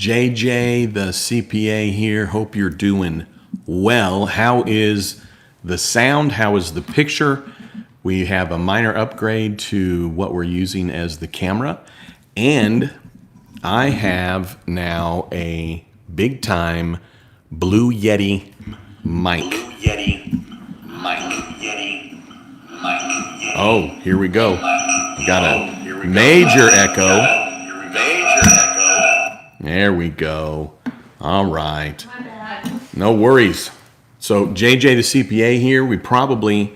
JJ the CPA here. Hope you're doing well. How is the sound? How is the picture? We have a minor upgrade to what we're using as the camera. And I have now a big time Blue Yeti mic. Oh, here we go. Got a major echo. There we go. All right. My bad. No worries. So JJ the CPA here. We probably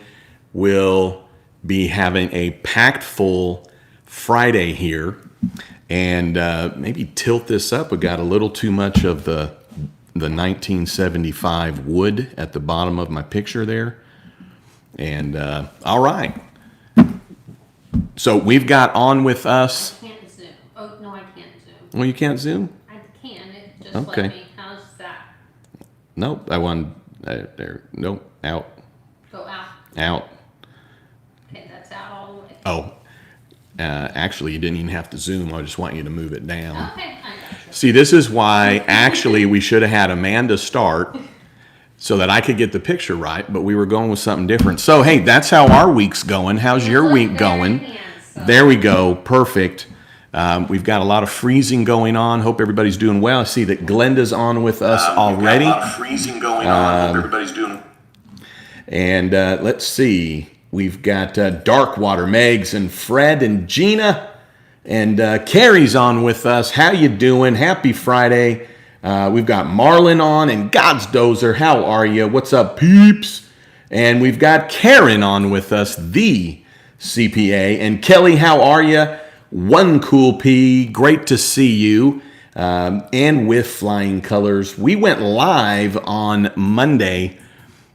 will be having a packed full Friday here, and maybe tilt this up. We got a little too much of the 1975 wood at the bottom of my picture there. And all right. So we've got on with us. I can't zoom. Oh, no, I can't zoom. Well, you can't zoom? I can. It just Okay. let me. How's that? Nope. I want there. Nope. Out. Go out. Out. Okay, that's out all the way. Oh. Actually, you didn't even have to zoom. I just want you to move it down. Okay, I got you. See, this is why actually we should have had Amanda start so that I could get the picture right, but we were going with something different. So, hey, that's how our week's going. How's your week going? There we go. Perfect. We've got a lot of freezing going on. Hope everybody's doing well. I see that Glenda's on with us already. We've got a lot of freezing going on. Hope everybody's doing. And let's see. We've got Darkwater, Megs, and Fred, and Gina. And Carrie's on with us. How you doing? Happy Friday. We've got Marlon on and God's Dozer. How are you? What's up, peeps? And we've got Karen on with us, the CPA. And Kelly, how are you? One Cool P, great to see you. And with flying colors. We went live on Monday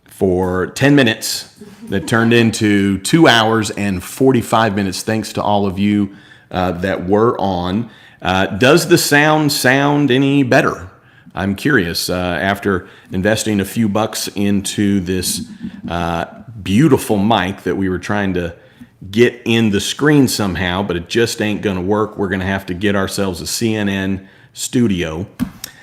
for 10 minutes that turned into 2 hours and 45 minutes. Thanks to all of you that were on. Does the sound any better? I'm curious. After investing a few bucks into this beautiful mic that we were trying to get in the screen somehow, but it just ain't going to work. We're going to have to get ourselves a CNN studio.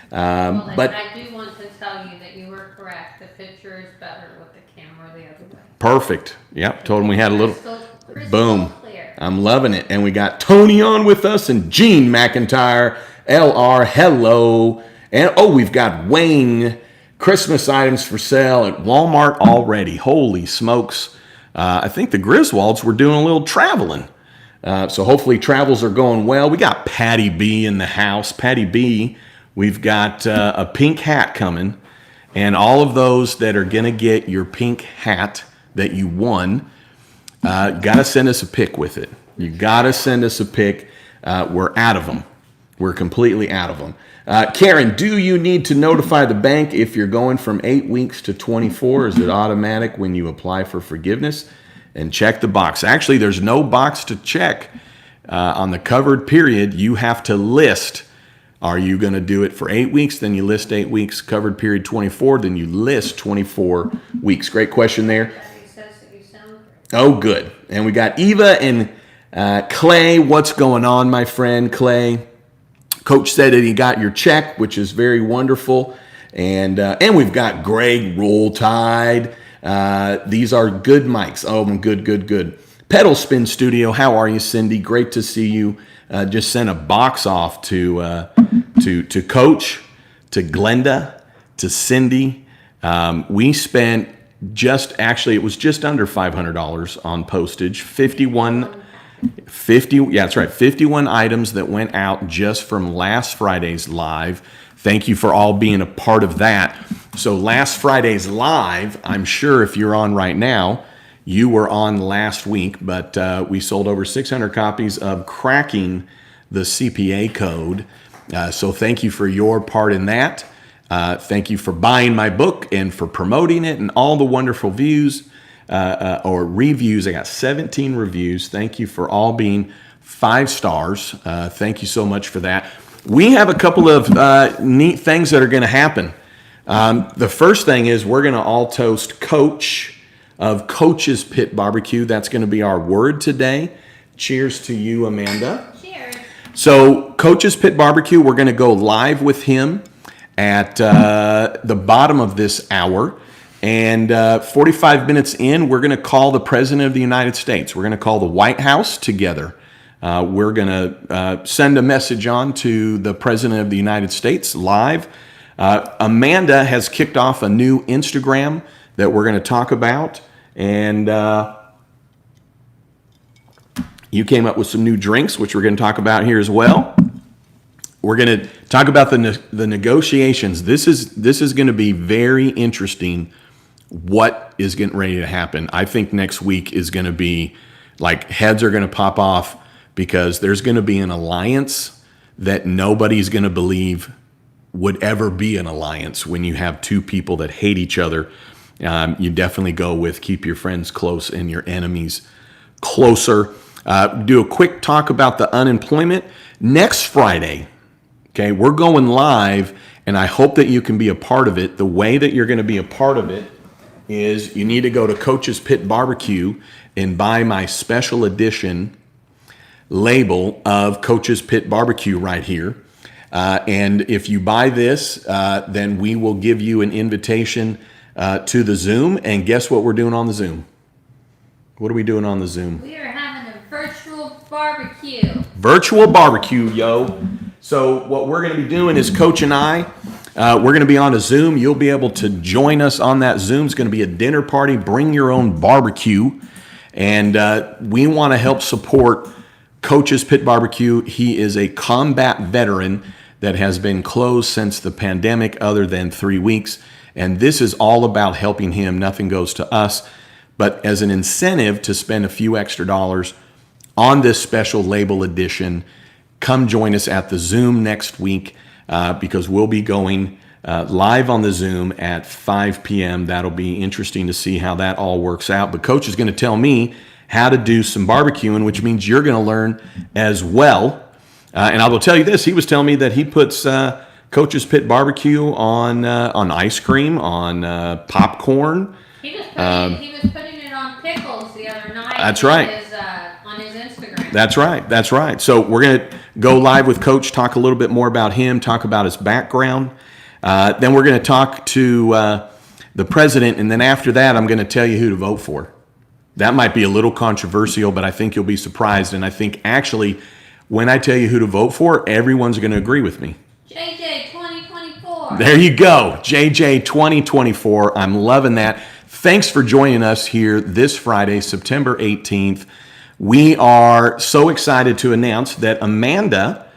But I do want to tell you that you were correct. The picture is better with the camera the other way. perfect. Yep, told him we had a little. Crystal Boom. clear. I'm loving it. And we got Tony on with us and Gene McIntyre, LR, hello. And oh, we've got Wayne, Christmas items for sale at Walmart already. Holy smokes. I think the Griswolds were doing a little traveling. So hopefully travels are going well. We got Patty B in the house. Patty B, we've got a pink hat coming. And all of those that are going to get your pink hat that you won, got to send us a pic with it. You got to send us a pic. We're out of them. We're completely out of them. Karen, do you need to notify the bank if you're going from 8 weeks to 24? Is it automatic when you apply for forgiveness? And check the box. Actually, there's no box to check on the covered period. You have to list. Are you going to do it for 8 weeks? Then you list 8 weeks. Covered period 24. Then you list 24 weeks. Great question there. Oh, good. And we got Eva and Clay. What's going on, my friend Clay? Coach said that he got your check, which is very wonderful. And we've got Greg Roll Tide. These are good mics. Oh, good. Pedal Spin Studio. How are you, Cindy? Great to see you. Just sent a box off to Coach, to Glenda, to Cindy. We spent it was just under $500 on postage. 51 items that went out just from last Friday's live. Thank you for all being a part of that. So last Friday's live, I'm sure if you're on right now, you were on last week, but we sold over 600 copies of Cracking the CPA Code. So thank you for your part in that. Thank you for buying my book and for promoting it and all the wonderful views or reviews. I got 17 reviews. Thank you for all being 5 stars. Thank you so much for that. We have a couple of neat things that are going to happen. The first thing is we're going to all toast Coach of Coach's Pit Barbecue. That's going to be our word today. Cheers to you, Amanda. Cheers. So Coach's Pit Barbecue, we're going to go live with him at the bottom of this hour. And 45 minutes in, we're going to call the President of the United States. We're going to call the White House together. We're going to send a message on to the President of the United States live. Amanda has kicked off a new Instagram that we're going to talk about. And you came up with some new drinks, which we're going to talk about here as well. We're going to talk about the negotiations. This is going to be very interesting. What is getting ready to happen? I think next week is going to be like heads are going to pop off because there's going to be an alliance that nobody's going to believe would ever be an alliance when you have two people that hate each other. You definitely go with keep your friends close and your enemies closer. Do a quick talk about the unemployment. Next Friday, okay, we're going live, and I hope that you can be a part of it. The way that you're going to be a part of it is you need to go to Coach's Pit Barbecue and buy my special edition label of Coach's Pit Barbecue right here. And if you buy this, then we will give you an invitation to the Zoom. And guess what we're doing on the Zoom? What are we doing on the Zoom? We are having a virtual barbecue. Virtual barbecue, yo. So what we're going to be doing is Coach and I, we're going to be on a Zoom. You'll be able to join us on that Zoom. It's going to be a dinner party. Bring your own barbecue. And we want to help support Coach's Pit Barbecue. He is a combat veteran that has been closed since the pandemic other than 3 weeks. And this is all about helping him. Nothing goes to us. But as an incentive to spend a few extra dollars on this special label edition, come join us at the Zoom next week because we'll be going live on the Zoom at 5 p.m. That'll be interesting to see how that all works out. But Coach is going to tell me how to do some barbecuing, which means you're going to learn as well. And I will tell you this, he was telling me that he puts Coach's Pit Barbecue on ice cream, on popcorn. He was putting it on pickles the other night. That's right. On his Instagram. That's right. So we're going to go live with Coach, talk a little bit more about him, talk about his background. Then we're going to talk to the president, and then after that, I'm going to tell you who to vote for. That might be a little controversial, but I think you'll be surprised. And I think actually, when I tell you who to vote for, everyone's going to agree with me. JJ 2024. There you go. JJ 2024. I'm loving that. Thanks for joining us here this Friday, September 18th. We are so excited to announce that Amanda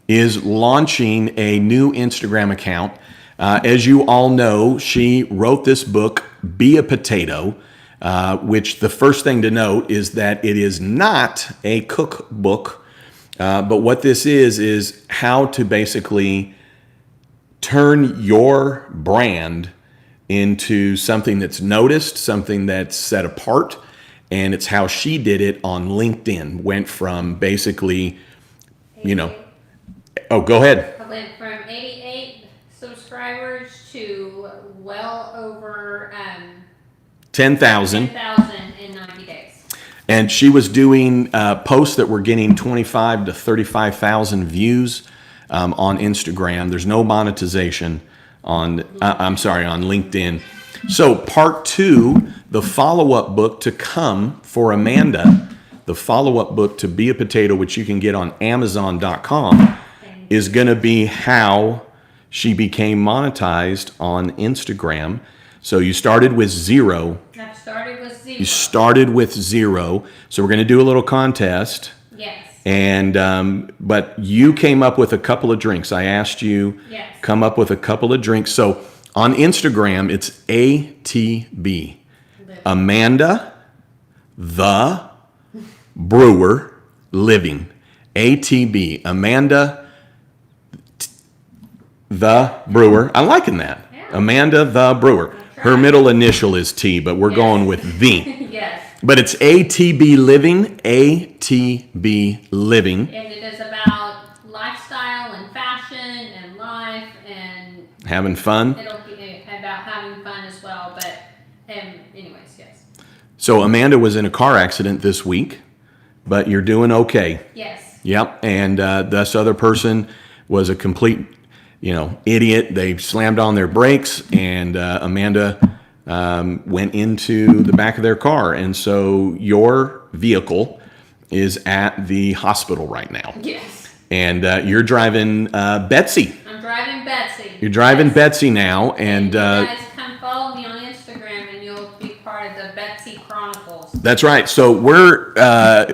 is launching a new Instagram account. As you all know, she wrote this book, Be a Potato, which the first thing to note is that it is not a cookbook, but what this is how to basically turn your brand into something that's noticed, something that's set apart, and it's how she did it on LinkedIn. Went from basically, oh, go ahead. I went from 88 subscribers to well over 10,000 in 90 days. And she was doing posts that were getting 25 to 35,000 views on Instagram. There's no monetization on LinkedIn. So part 2, the follow-up book to come for Amanda, the follow-up book to Be a Potato, which you can get on Amazon.com, is going to be how she became monetized on Instagram. So you started with zero. I've started with zero. You started with zero. So we're going to do a little contest. Yes. And but you came up with a couple of drinks. I asked you come up with a couple of drinks. So on Instagram, it's ATB. Amanda the Brewer Living. ATB. Amanda the Brewer. I'm liking that. Yeah. Amanda the Brewer. Her middle initial is T, but we're going with the. Yes. But it's ATB Living. ATB Living. And it is about lifestyle and fashion and life and having fun. It'll be about having fun as well. But anyways, yes. So Amanda was in a car accident this week, but you're doing okay. Yes. Yep. And this other person was a complete, idiot. They slammed on their brakes, and Amanda went into the back of their car. And so your vehicle is at the hospital right now. Yes. And you're driving Betsy. I'm driving Betsy. You're driving Betsy now. And you guys come follow me on Instagram and you'll be part of the Betsy Chronicles. That's right. So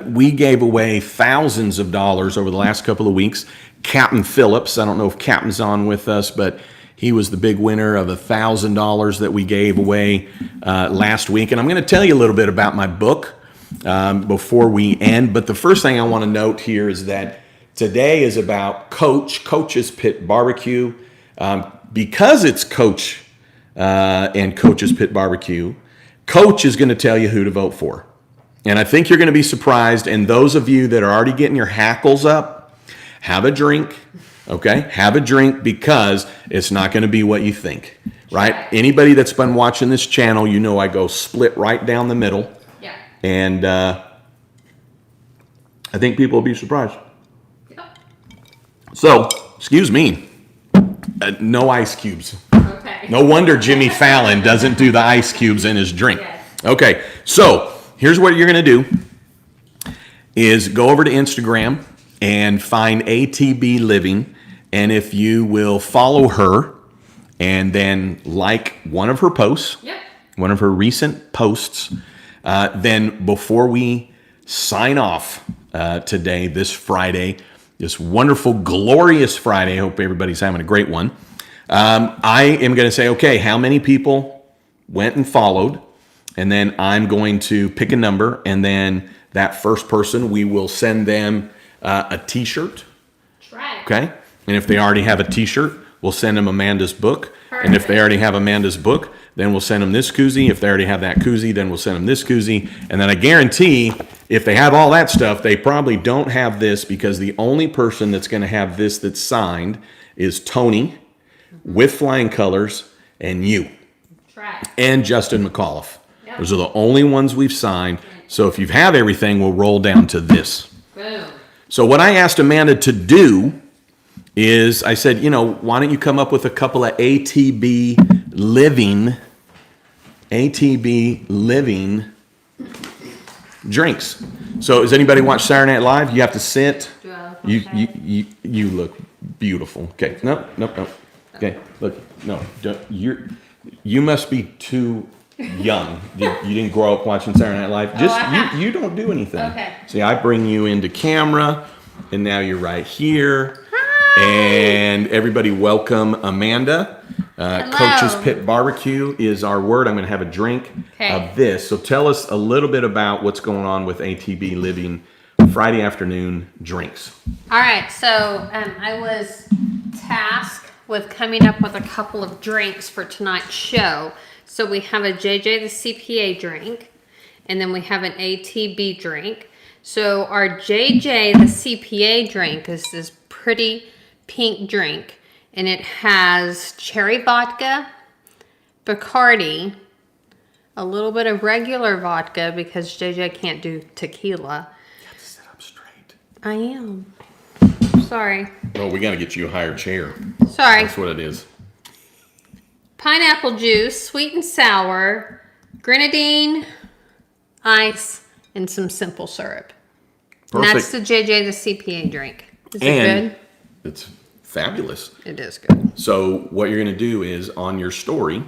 we gave away thousands of dollars over the last couple of weeks. Captain Phillips, I don't know if Captain's on with us, but he was the big winner of $1,000 that we gave away last week. And I'm going to tell you a little bit about my book before we end. But the first thing I want to note here is that today is about Coach's Pit Barbecue. Because it's Coach and Coach's Pit Barbecue, Coach is going to tell you who to vote for. And I think you're going to be surprised. And those of you that are already getting your hackles up, have a drink, okay? Have a drink, because it's not going to be what you think, right? Anybody that's been watching this channel, I go split right down the middle. Yeah. And I think people will be surprised. Yep. So, excuse me, no ice cubes. Okay. No wonder Jimmy Fallon doesn't do the ice cubes in his drink. Yes. Okay, so here's what you're going to do is go over to Instagram and find ATB Living, and if you will follow her and then like one of her posts, Yep. one of her recent posts, then before we sign off today, this Friday, this wonderful, glorious Friday, I hope everybody's having a great one, I am going to say, okay, how many people went and followed? And then I'm going to pick a number, and then that first person, we will send them a t-shirt. Right. Okay. And if they already have a t-shirt, we'll send them Amanda's book. Perfect. And if they already have Amanda's book, then we'll send them this koozie. If they already have that koozie, then we'll send them this koozie. And then I guarantee if they have all that stuff, they probably don't have this, because the only person that's going to have this that's signed is Tony with flying colors and you Right. and Justin McAuliffe. Yep. Those are the only ones we've signed. So if you have everything, we'll roll down to this. Boom. So what I asked Amanda to do is I said, why don't you come up with a couple of ATB living drinks. So does anybody watch Saturday Night Live? You have to sit. You look beautiful. Okay. No. Okay. Look. No. You must be too young. You didn't grow up watching Saturday Night Live. Just you don't do anything. Okay. See, I bring you into camera, and now you're right here. Hi. And everybody, welcome Amanda. Coach's Pit Barbecue is our word. I'm going to have a drink of this. So tell us a little bit about what's going on with ATB Living Friday afternoon drinks. All right. So I was tasked with coming up with a couple of drinks for tonight's show. So we have a JJ the CPA drink, and then we have an ATB drink. So our JJ the CPA drink is this pretty pink drink, and it has cherry vodka, Bacardi, a little bit of regular vodka because JJ can't do tequila. You have to sit up straight. I am. Sorry. Oh, we got to get you a higher chair. Sorry. That's what it is. Pineapple juice, sweet and sour, grenadine, ice, and some simple syrup. Perfect. And that's the JJ the CPA drink. Is it good? It's fabulous. It is good. So what you're going to do is on your story,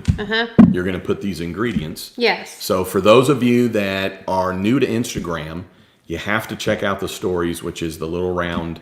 you're going to put these ingredients. Yes. So for those of you that are new to Instagram, you have to check out the stories, which is the little round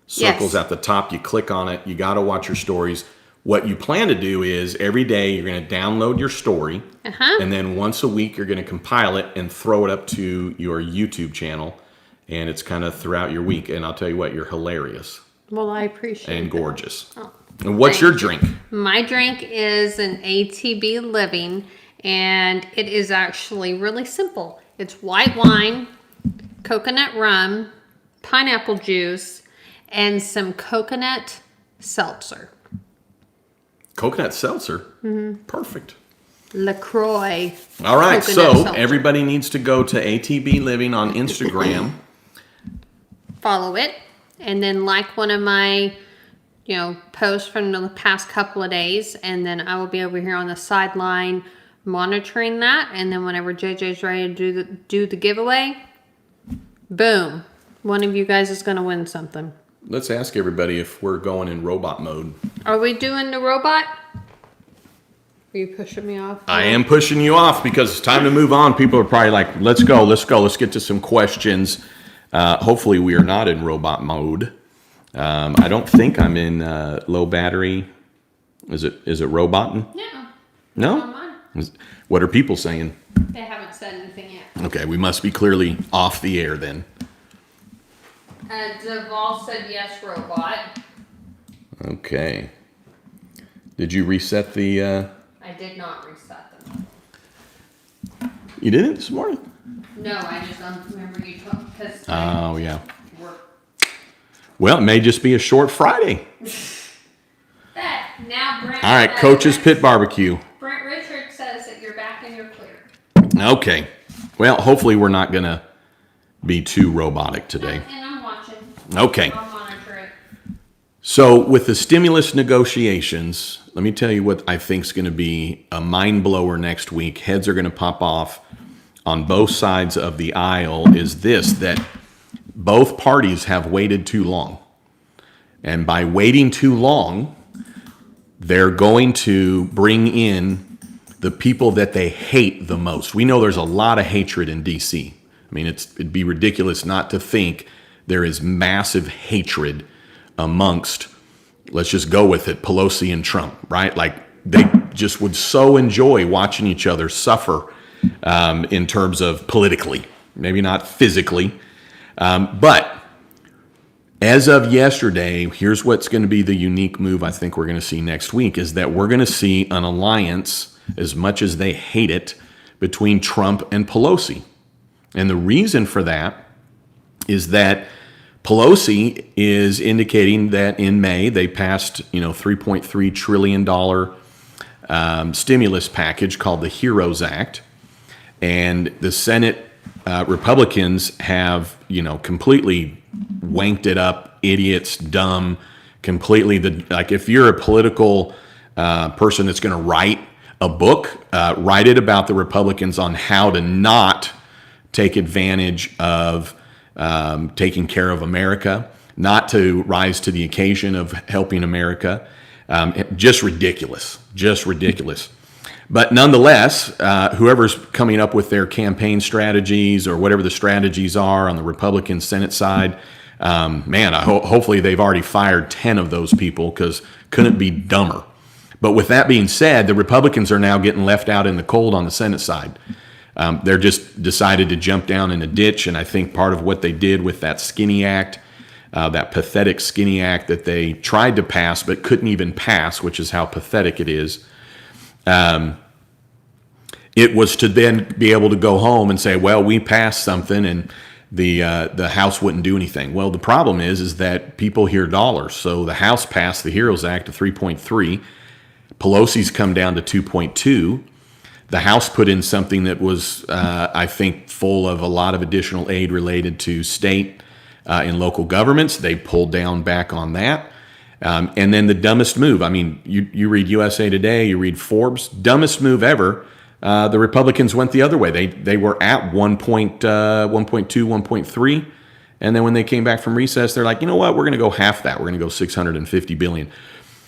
circles at the top. You click on it. You got to watch your stories. What you plan to do is every day you're going to download your story, and then once a week you're going to compile it and throw it up to your YouTube channel, and it's kind of throughout your week. And I'll tell you what, you're hilarious. Well, I appreciate it. And gorgeous. Oh, and what's your drink? My drink is an ATB Living, and it is actually really simple. It's white wine, coconut rum, pineapple juice, and some coconut seltzer. Coconut seltzer? Mm-hmm. Perfect. LaCroix. All right, so seltzer. everybody needs to go to ATB Living on Instagram. Follow it. and then like one of my, posts from the past couple of days, and then I will be over here on the sideline monitoring that, and then whenever JJ's ready to do the giveaway, boom, one of you guys is going to win something. Let's ask everybody if we're going in robot mode. Are we doing the robot? Are you pushing me off? I am pushing you off because it's time to move on. People are probably like, let's go, let's get to some questions. Hopefully we are not in robot mode. I don't think I'm in low battery. Is it roboting? No? What are people saying? They haven't said anything yet. Okay, we must be clearly off the air then. Deval said yes, robot. Okay. Did you reset the... I did not reset them. You did it this morning? No, I just don't remember you talking because... Oh, yeah. Well, it may just be a short Friday. Now Brent... All right, Coach's Pit Barbecue. Brent Richard says that you're back and you're clear. Okay. Well, hopefully we're not going to be too robotic today. And I'm watching. Okay. I'll monitor it. So with the stimulus negotiations, let me tell you what I think is going to be a mind blower next week. Heads are going to pop off on both sides of the aisle is this, that both parties have waited too long. And by waiting too long, they're going to bring in the people that they hate the most. We know there's a lot of hatred in D.C. I mean, it'd be ridiculous not to think there is massive hatred amongst, let's just go with it, Pelosi and Trump, right? Like they just would so enjoy watching each other suffer in terms of politically, maybe not physically. But as of yesterday, here's what's going to be the unique move I think we're going to see next week is that we're going to see an alliance, as much as they hate it, between Trump and Pelosi. And the reason for that is that Pelosi is indicating that in May they passed, $3.3 trillion stimulus package called the HEROES Act. And the Senate Republicans have, completely wanked it up, idiots, dumb, completely. Like if you're a political person that's going to write a book, write it about the Republicans on how to not take advantage of taking care of America, not to rise to the occasion of helping America. Just ridiculous. But nonetheless, whoever's coming up with their campaign strategies or whatever the strategies are on the Republican Senate side, hopefully they've already fired 10 of those people because couldn't be dumber. But with that being said, the Republicans are now getting left out in the cold on the Senate side. They're just decided to jump down in a ditch, and I think part of what they did with that Skinny Act, that pathetic Skinny Act that they tried to pass but couldn't even pass, which is how pathetic it is, it was to then be able to go home and say, well, we passed something and the House wouldn't do anything. Well, the problem is that people hear dollars. So the House passed the HEROES Act of 3.3. Pelosi's come down to 2.2. The House put in something that was, I think, full of a lot of additional aid related to state and local governments. They pulled down back on that. And then the dumbest move, I mean, you read USA Today, you read Forbes, dumbest move ever. The Republicans went the other way. They were at 1.2, 1.3. And then when they came back from recess, they're like, you know what, we're going to go half that. We're going to go $650 billion.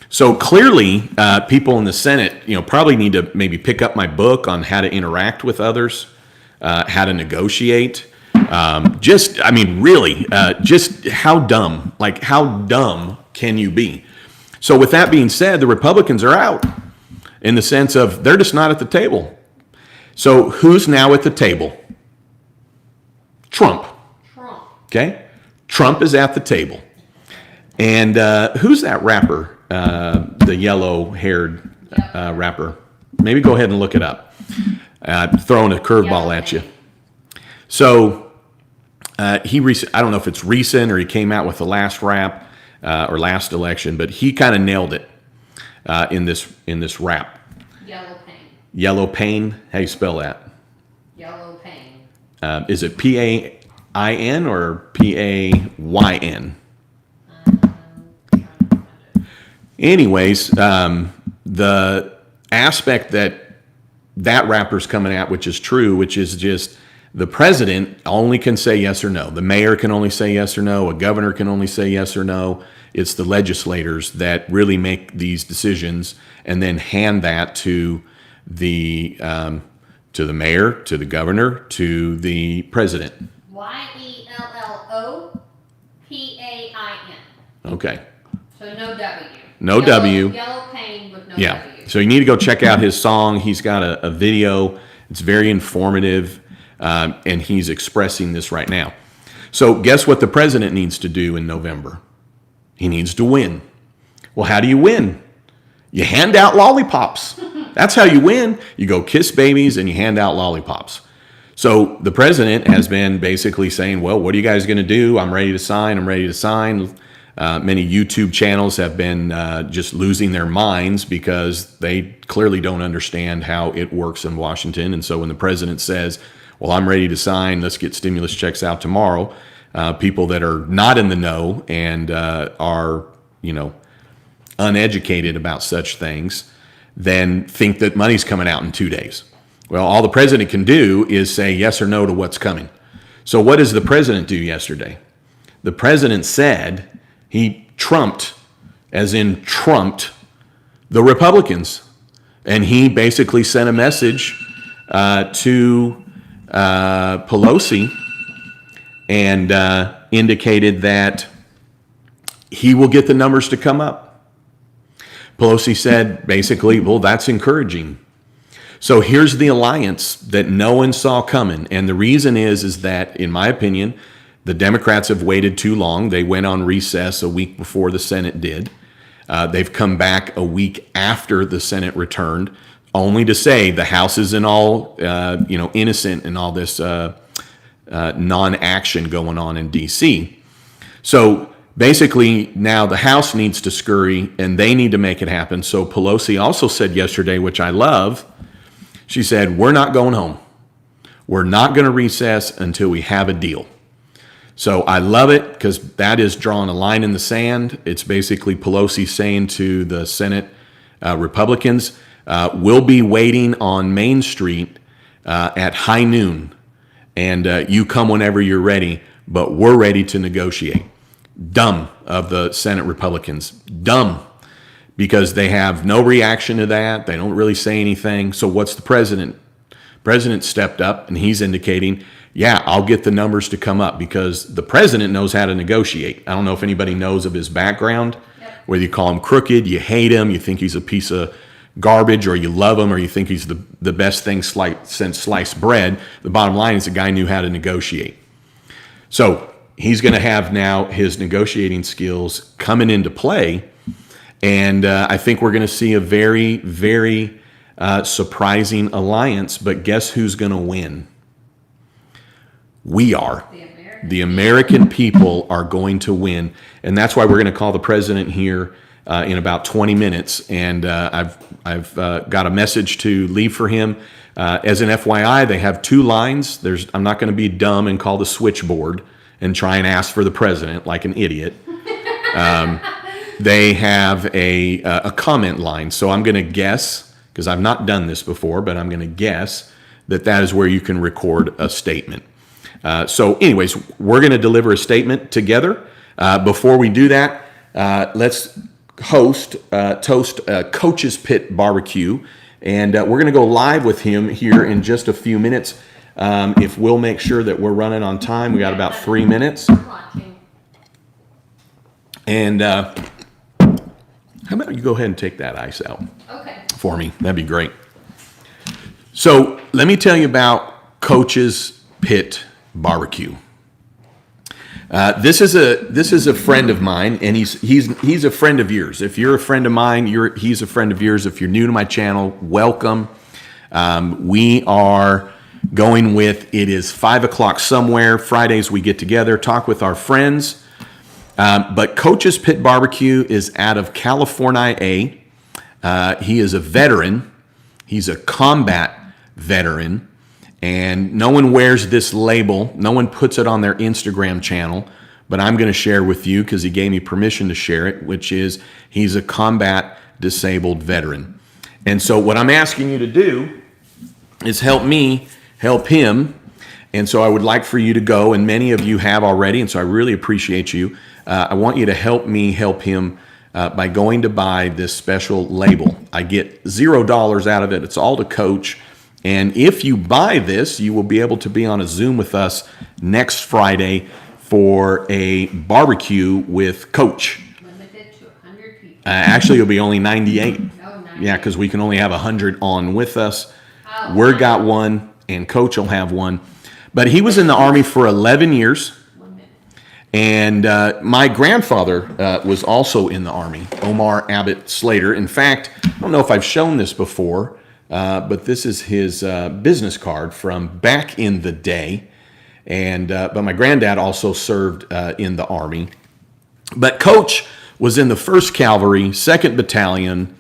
So clearly, people in the Senate, probably need to maybe pick up my book on how to interact with others, how to negotiate. Just how dumb, how dumb can you be? So with that being said, the Republicans are out in the sense of they're just not at the table. So who's now at the table? Trump. Okay? Trump is at the table. And who's that rapper? The yellow-haired rapper. Maybe go ahead and look it up. Throwing a curveball at you. So I don't know if it's recent or he came out with the last rap or last election, but he kind of nailed it in this rap. Yellow pain. Yellow pain. How do you spell that? Yellow pain. Is it Pain or Payn? anyways, the aspect that rapper's coming at, which is true, which is just the president only can say yes or no. The mayor can only say yes or no. A governor can only say yes or no. It's the legislators that really make these decisions and then hand that to the mayor, to the governor, to the president. YELLOPAIN. Okay. So no W. No W. Yellow pain with no Yeah. W. So you need to go check out his song. He's got a video. It's very informative, and he's expressing this right now. So guess what the president needs to do in November? He needs to win. Well, how do you win? You hand out lollipops. That's how you win. You go kiss babies and you hand out lollipops. So the president has been basically saying, well, what are you guys going to do? I'm ready to sign. I'm ready to sign. Many YouTube channels have been just losing their minds because they clearly don't understand how it works in Washington. And so when the president says, well, I'm ready to sign, let's get stimulus checks out tomorrow, people that are not in the know and are, uneducated about such things, then think that money's coming out in 2 days. Well, all the president can do is say yes or no to what's coming. So what does the president do yesterday? The president said he trumped, as in trumped, the Republicans. And he basically sent a message to Pelosi and indicated that he will get the numbers to come up. Pelosi said basically, well, that's encouraging. So here's the alliance that no one saw coming. And the reason is that, in my opinion, the Democrats have waited too long. They went on recess a week before the Senate did. They've come back a week after the Senate returned, only to say the House isn't all innocent and all this non-action going on in D.C. So basically, now the House needs to scurry, and they need to make it happen. So Pelosi also said yesterday, which I love, she said, we're not going home. We're not going to recess until we have a deal. So I love it because that is drawing a line in the sand. It's basically Pelosi saying to the Senate Republicans, we'll be waiting on Main Street at high noon, and you come whenever you're ready, but we're ready to negotiate. Dumb of the Senate Republicans. Dumb. Because they have no reaction to that. They don't really say anything. So what's the president? President stepped up and he's indicating, yeah, I'll get the numbers to come up, because the president knows how to negotiate. I don't know if anybody knows of his background, whether you call him crooked, you hate him, you think he's a piece of garbage, or you love him, or you think he's the best thing since sliced bread. The bottom line is the guy knew how to negotiate. So he's going to have now his negotiating skills coming into play. And I think we're going to see a very, very surprising alliance. But guess who's going to win? We are. The American people are going to win. And that's why we're going to call the president here in about 20 minutes. And I've got a message to leave for him. As an FYI, they have two lines. I'm not going to be dumb and call the switchboard and try and ask for the president like an idiot. They have a comment line. So I'm going to guess, because I've not done this before, but I'm going to guess that is where you can record a statement. So anyways, we're going to deliver a statement together. Before we do that, let's toast Coach's Pit Barbecue. And we're going to go live with him here in just a few minutes. If we'll make sure that we're running on time, we got about 3 minutes. And how about you go ahead and take that ice out for me? That'd be great. So let me tell you about Coach's Pit Barbecue. This is a friend of mine, and he's a friend of yours. If you're a friend of mine, he's a friend of yours. If you're new to my channel, welcome. We are going with, it is 5 o'clock somewhere. Fridays we get together, talk with our friends. But Coach's Pit Barbecue is out of California. He is a veteran. He's a combat veteran. And no one wears this label. No one puts it on their Instagram channel. but I'm going to share with you because he gave me permission to share it, which is he's a combat disabled veteran. And so what I'm asking you to do is help me help him. And so I would like for you to go, and many of you have already, and so I really appreciate you. I want you to help me help him by going to buy this special label. I get $0 out of it. It's all to Coach. And if you buy this, you will be able to be on a Zoom with us next Friday for a barbecue with Coach. Limited to 100 people. Actually, it'll be only 98. Oh, 98. Yeah, because we can only have 100 on with us. Oh, We're wow. got one, and Coach will have one. But he was in the Army for 11 years. 1 minute. And my grandfather was also in the Army, Omar Abbott Slater. In fact, I don't know if I've shown this before, but this is his business card from back in the day. And but my granddad also served in the Army. But Coach was in the 1st Cavalry, 2nd Battalion,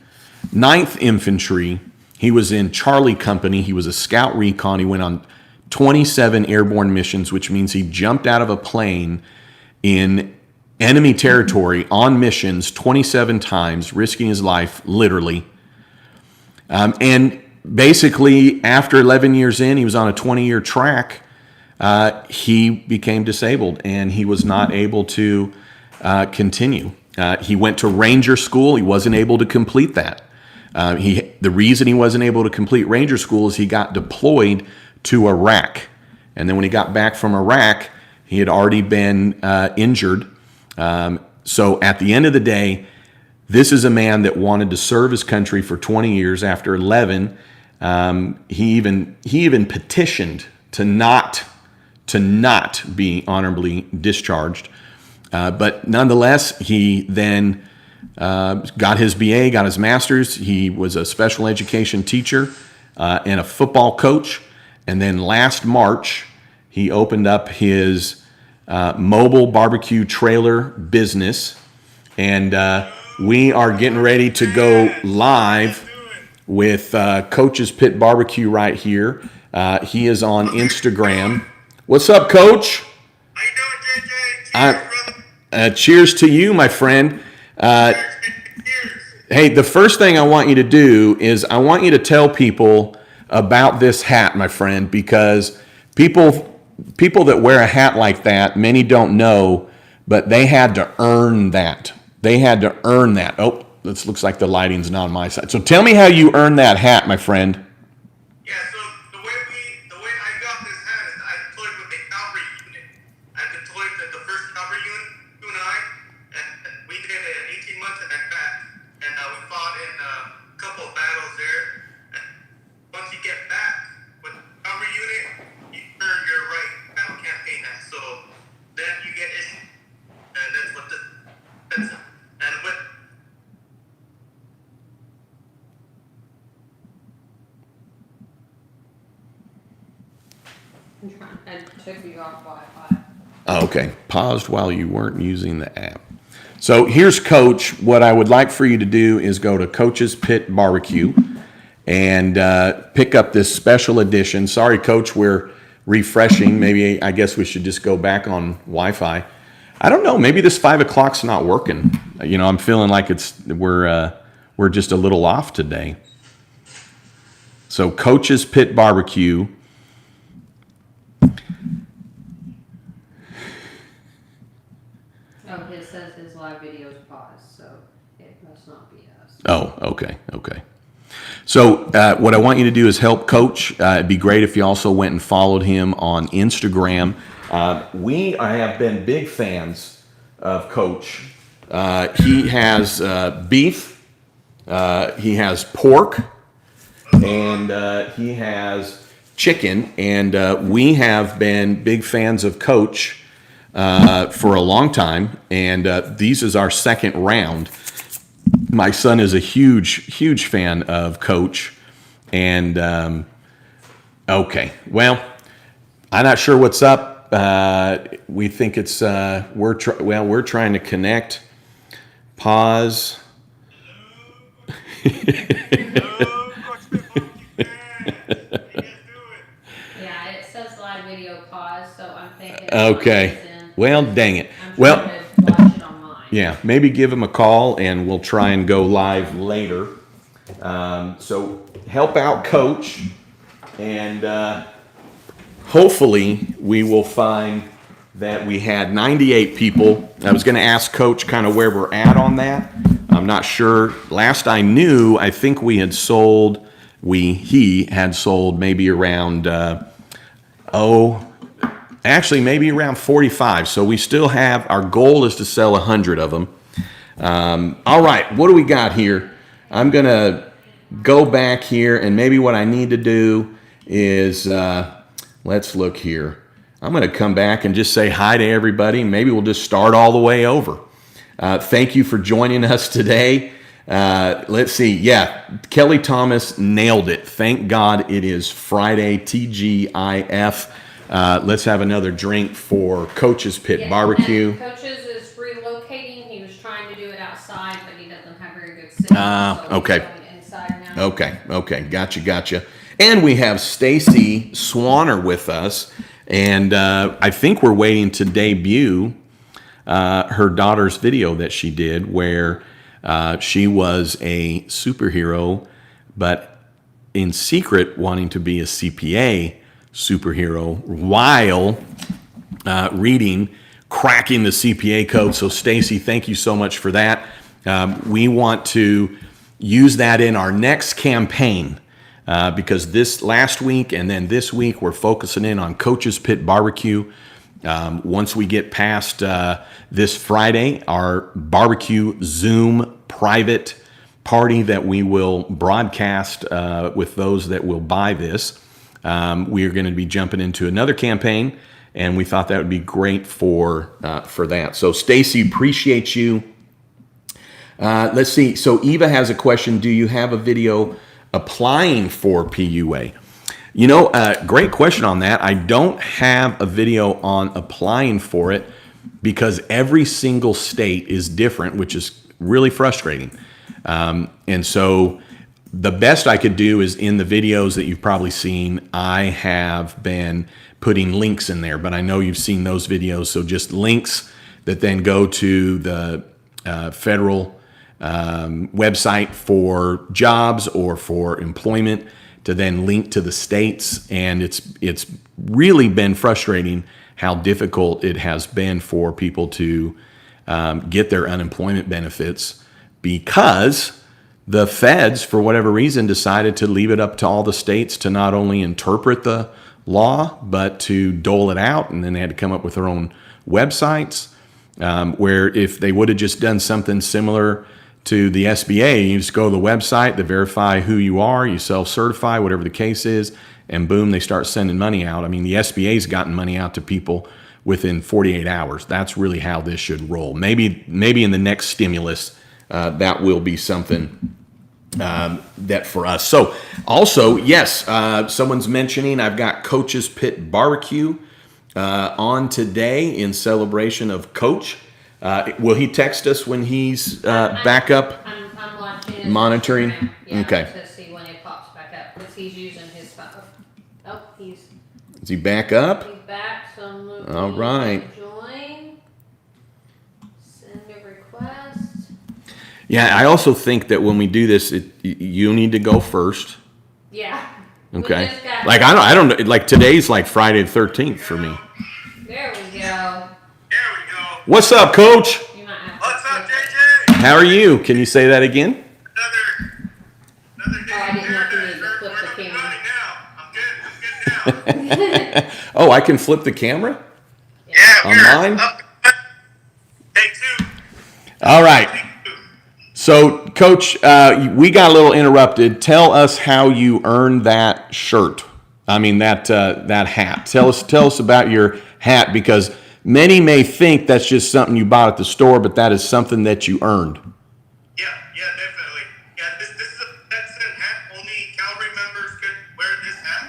9th Infantry. He was in Charlie Company. He was a scout recon. He went on 27 airborne missions, which means he jumped out of a plane in enemy territory on missions 27 times, risking his life, literally. And basically, after 11 years in, he was on a 20-year track. He became disabled, and he was not able to continue. He went to Ranger School. He wasn't able to complete that. The reason he wasn't able to complete Ranger School is he got deployed to Iraq. And then when he got back from Iraq, he had already been injured. So at the end of the day, this is a man that wanted to serve his country for 20 years. After 11, he even petitioned to not be honorably discharged. But nonetheless, he then got his BA, got his master's. He was a special education teacher and a football coach. And then last March, he opened up his mobile barbecue trailer business. And we are getting ready to go live with Coach's Pit Barbecue right here. He is on Instagram. What's up, Coach? How you doing, JJ? Cheers, brother. Cheers to you, my friend. Cheers. Hey, the first thing I want you to do is I want you to tell people about this hat, my friend, because people that wear a hat like that, many don't know, but they had to earn that. They had to earn that. Oh, this looks like the lighting's not on my side. So tell me how you earned that hat, my friend. Yeah, so the way I got this hat is I deployed with a cavalry unit. I deployed the 1st Cavalry unit, you and I, and we did 18 months in that bat. And we fought in a couple of battles there. And once you get back with the cavalry unit, you earn your right battle campaign hat. So then you get issued. And that's what and with I took you off Wi-Fi. Oh, okay. Paused while you weren't using the app. So here's Coach. What I would like for you to do is go to Coach's Pit Barbecue and pick up this special edition. Sorry, Coach, we're refreshing. Maybe I guess we should just go back on Wi-Fi. I don't know. Maybe this 5 o'clock's not working. You know, I'm feeling like we're just a little off today. So Coach's Pit Barbecue. Oh, it says his live video is paused, so it must not be us. Oh, okay. So what I want you to do is help Coach. It'd be great if you also went and followed him on Instagram. We have been big fans of Coach. He has beef, he has pork, and he has chicken. And we have been big fans of Coach for a long time. And this is our 2nd round. My son is a huge fan of Coach. And okay, well, I'm not sure what's up. We think it's we're trying to connect. Pause. Yeah, it says live video pause, so I'm thinking. Okay. Well, dang it. I'm Well, trying to watch it on mine. yeah, maybe give him a call and we'll try and go live later. So help out Coach, and hopefully we will find that we had 98 people. I was going to ask Coach kind of where we're at on that. I'm not sure. Last I knew, I think he had sold maybe around, actually maybe around 45. So we still have, our goal is to sell 100 of them. All right, what do we got here? I'm going to go back here, and maybe what I need to do is, let's look here. I'm going to come back and just say hi to everybody. Maybe we'll just start all the way over. Thank you for joining us today. Let's see. Yeah, Kelly Thomas nailed it. Thank God it is Friday, TGIF. Let's have another drink for Coach's Pit Barbecue. Coach's is relocating. He was trying to do it outside, but he doesn't have very good signal. So Okay. He's going inside now. Okay. Gotcha. And we have Stacy Swanner with us. And I think we're waiting to debut her daughter's video that she did where she was a superhero, but in secret wanting to be a CPA superhero while reading Cracking the CPA Code. So Stacy, thank you so much for that. We want to use that in our next campaign. Because this last week and then this week, we're focusing in on Coach's Pit Barbecue. Once we get past this Friday, our barbecue Zoom private party that we will broadcast with those that will buy this, we are going to be jumping into another campaign, and we thought that would be great for that. So Stacy, appreciate you. Let's see. So Eva has a question. Do you have a video applying for PUA? Great question on that. I don't have a video on applying for it because every single state is different, which is really frustrating. And so the best I could do is in the videos that you've probably seen, I have been putting links in there, but I know you've seen those videos. So just links that then go to the federal website for jobs or for employment to then link to the states. And it's really been frustrating how difficult it has been for people to get their unemployment benefits because the feds, for whatever reason, decided to leave it up to all the states to not only interpret the law, but to dole it out. And then they had to come up with their own websites where if they would have just done something similar to the SBA, you just go to the website, they verify who you are, you self-certify, whatever the case is, and boom, they start sending money out. I mean, the SBA's gotten money out to people within 48 hours. That's really how this should roll. Maybe in the next stimulus, that will be something that for us. So also, yes, someone's mentioning I've got Coach's Pit Barbecue on today in celebration of Coach. Will he text us when he's back up? I'm watching. Monitoring? Yeah, Okay. to see when it pops back up because he's using his phone. Oh, Is he back up? he's back. So I'm looking All right. at join. Send a request. Yeah, I also think that when we do this, you need to go first. Yeah. We Okay. just got- Like I don't know. Like today's like Friday the 13th for me. There we go. There we go. What's up, Coach? You might have What's to up, flip it. JJ? How are you? Can you say that again? Another day. Oh, I didn't know if you needed to We're flip up the and camera. running now. I'm good now. Oh, I can flip the camera? Yeah, On we're mine? up. Take two. All right. Take two. So, Coach, we got a little interrupted. Tell us how you earned that shirt. I mean, that hat. Tell us about your hat because many may think that's just something you bought at the store, but that is something that you earned. Yeah, definitely. Yeah, this is a Stetson hat. Only Calvary members could wear this hat.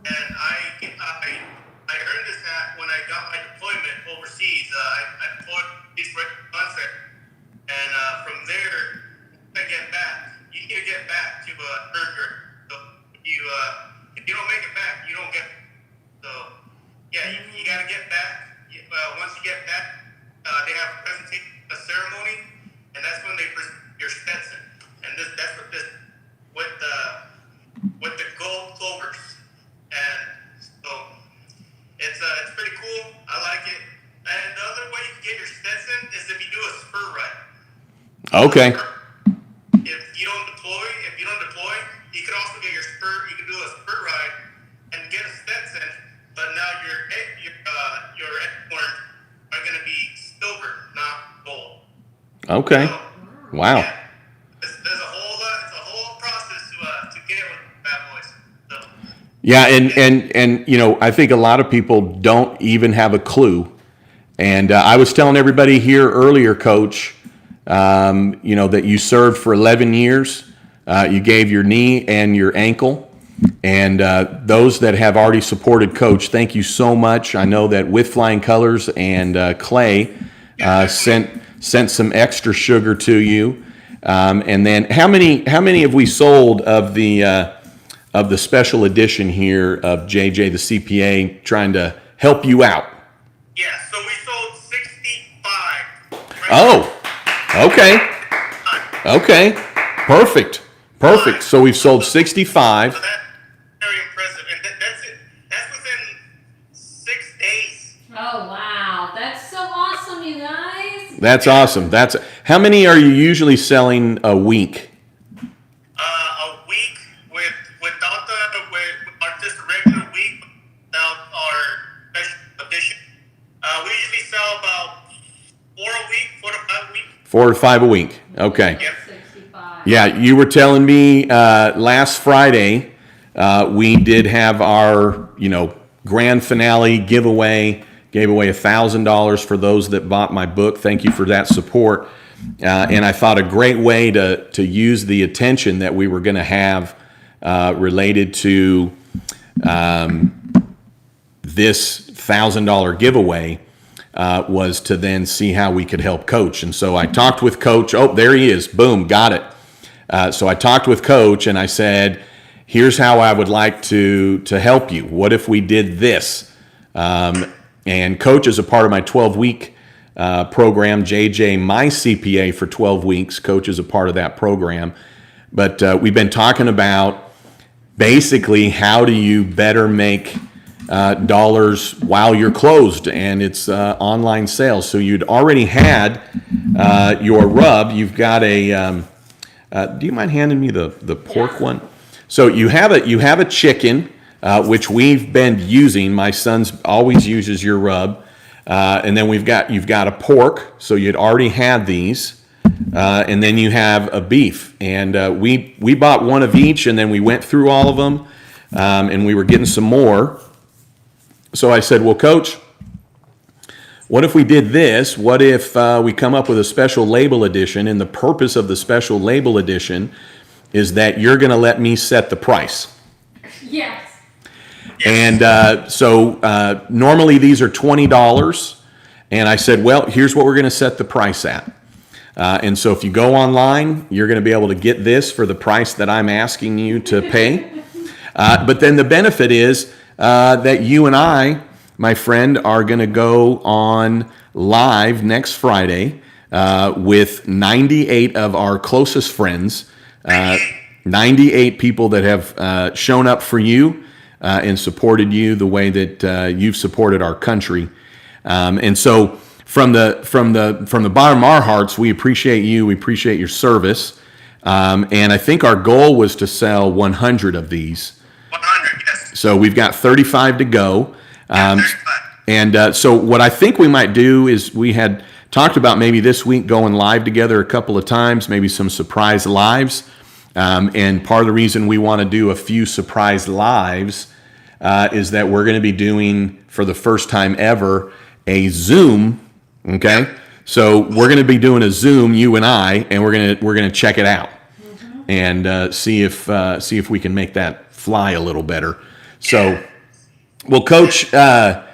And I earned this hat when I got my deployment overseas. I deployed these concept. And from there, I get back. You need to get back to earn your. So if you don't make it back, you don't get. So yeah, you got to get back. once you get that, they have a presentation, a ceremony, and that's when they present your Stetson. And that's what this with the gold clovers. And so it's pretty cool. I like it. And the other way you can get your Stetson is if you do a spur ride. Okay. If you don't deploy, you can also get your spur. You can do a spur ride and get a Stetson, but now your acorns are going to be silver, not gold. Okay. So, Wow. yeah, there's a whole it's a whole process to get with bad boys. So, Yeah, and you know, I think a lot of people don't even have a clue. And I was telling everybody here earlier, Coach, you know, that you served for 11 years. You gave your knee and your ankle. And those that have already supported Coach, thank you so much. I know that with Flying Colors and Clay sent some extra sugar to you. And then how many have we sold of the special edition here of JJ the CPA, trying to help you out? yeah, so we sold 65. Right? Oh, okay. Okay. Perfect. So we've sold 65. So that's very impressive. And that's it. That's within 6 days. Oh, wow. That's so awesome, you guys. That's awesome. How many are you usually selling a week? A week without just a regular week without our special edition. We usually sell about 4 to 5 a week. 4 to 5 a week. Okay. Yep. 65. Yeah, you were telling me last Friday we did have our, you know, grand finale giveaway. Gave away $1,000 for those that bought my book. Thank you for that support. And I thought a great way to use the attention that we were going to have related to this $1,000 giveaway was to then see how we could help Coach. And so I talked with Coach. Oh, there he is. Boom, got it. So I talked with Coach and I said, here's how I would like to help you. What if we did this? And Coach is a part of my 12-week program, JJ My CPA for 12 weeks. Coach is a part of that program. But we've been talking about basically how do you better make dollars while you're closed, and it's online sales. So you'd already had your rub. You've got a. Do you mind handing me the pork one? So you have a chicken, which we've been using. My son's always uses your rub, and then you've got a pork. So you'd already had these, and then you have a beef. And we bought one of each, and then we went through all of them, and we were getting some more. So I said, well, Coach, what if we did this? What if we come up with a special label edition? And the purpose of the special label edition is that you're going to let me set the price. Yes. And so normally these are $20. And I said, well, here's what we're going to set the price at. And so if you go online, you're going to be able to get this for the price that I'm asking you to pay. But then the benefit is that you and I, my friend, are going to go on live next Friday with 98 of our closest friends, 98 people that have shown up for you and supported you the way that you've supported our country. And so from the bottom of our hearts, we appreciate you. We appreciate your service. And I think our goal was to sell 100 of these. 100, yes. So we've got 35 to go. 35. And so what I think we might do is we had talked about maybe this week going live together a couple of times, maybe some surprise lives. And part of the reason we want to do a few surprise lives is that we're going to be doing, for the first time ever, a Zoom. Okay, so we're going to be doing a Zoom, you and I, and we're going to check it out and see if we can make that fly a little better. So, well, Coach, out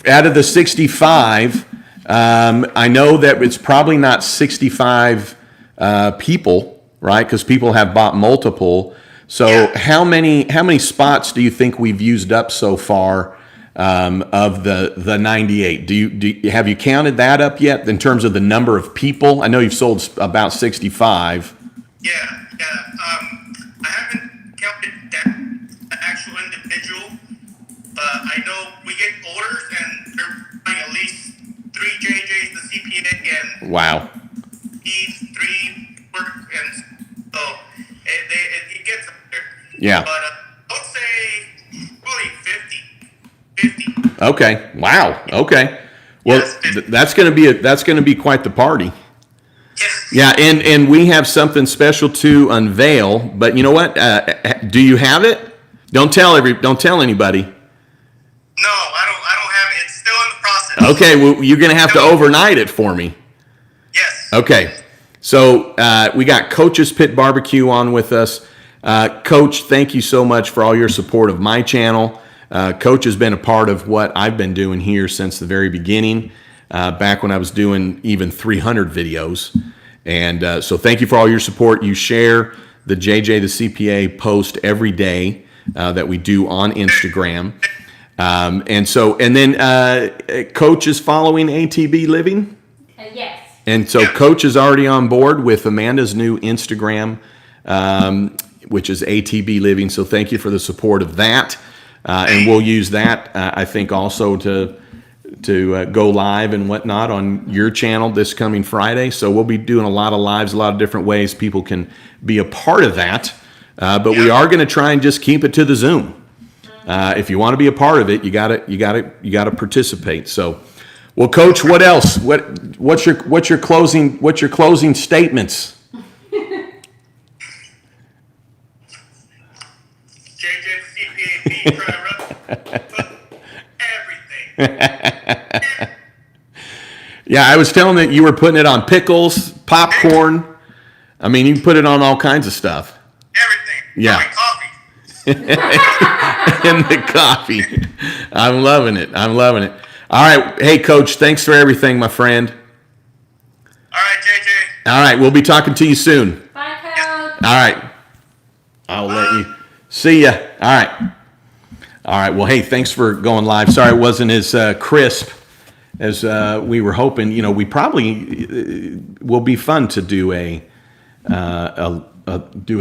of the 65, I know that it's probably not 65 people, right? Because people have bought multiple. So how many spots do you think we've used up so far of the 98. Have you counted that up yet in terms of the number of people? I know you've sold about 65. Yeah. I haven't counted the actual individual, but I know we get orders and they're buying at least 3 JJs the CPA and Wow. these 3 work, and so it gets up there. Yeah. But I would say probably 50. Okay. Wow. Okay. Well, Yes. that's gonna be quite the party. Yes. Yeah, and we have something special to unveil. But you know what? Do you have it? Don't tell anybody. No, I don't have it. It's still in the process. Okay. Well, you're gonna have to overnight it for me. Yes. Okay. So we got Coach's Pit Barbecue on with us. Coach, thank you so much for all your support of my channel. Coach has been a part of what I've been doing here since the very beginning, back when I was doing even 300 videos. And so thank you for all your support. You share the JJ the CPA post every day that we do on Instagram. And then Coach is following ATB Living. Yes. And so Coach is already on board with Amanda's new Instagram, which is ATB Living. So thank you for the support of that. And we'll use that, I think, also to go live and whatnot on your channel this coming Friday. So we'll be doing a lot of lives, a lot of different ways people can be a part of that. But we are going to try and just keep it to the Zoom. If you want to be a part of it, you gotta participate. So, well, Coach, what else? What's your closing statements? JJ the CPA, trying to everything. Yeah, I was telling that you were putting it on pickles, popcorn. I mean, you can put it on all kinds of stuff. Everything. Yeah. My coffee. And the coffee. I'm loving it. All right. Hey, Coach, thanks for everything, my friend. All right, JJ. All right. We'll be talking to you soon. Bye, Coach. All right. I'll let you. See ya. All right. All right. Well, hey, thanks for going live. Sorry it wasn't as crisp as we were hoping. You know, we probably will be fun to do a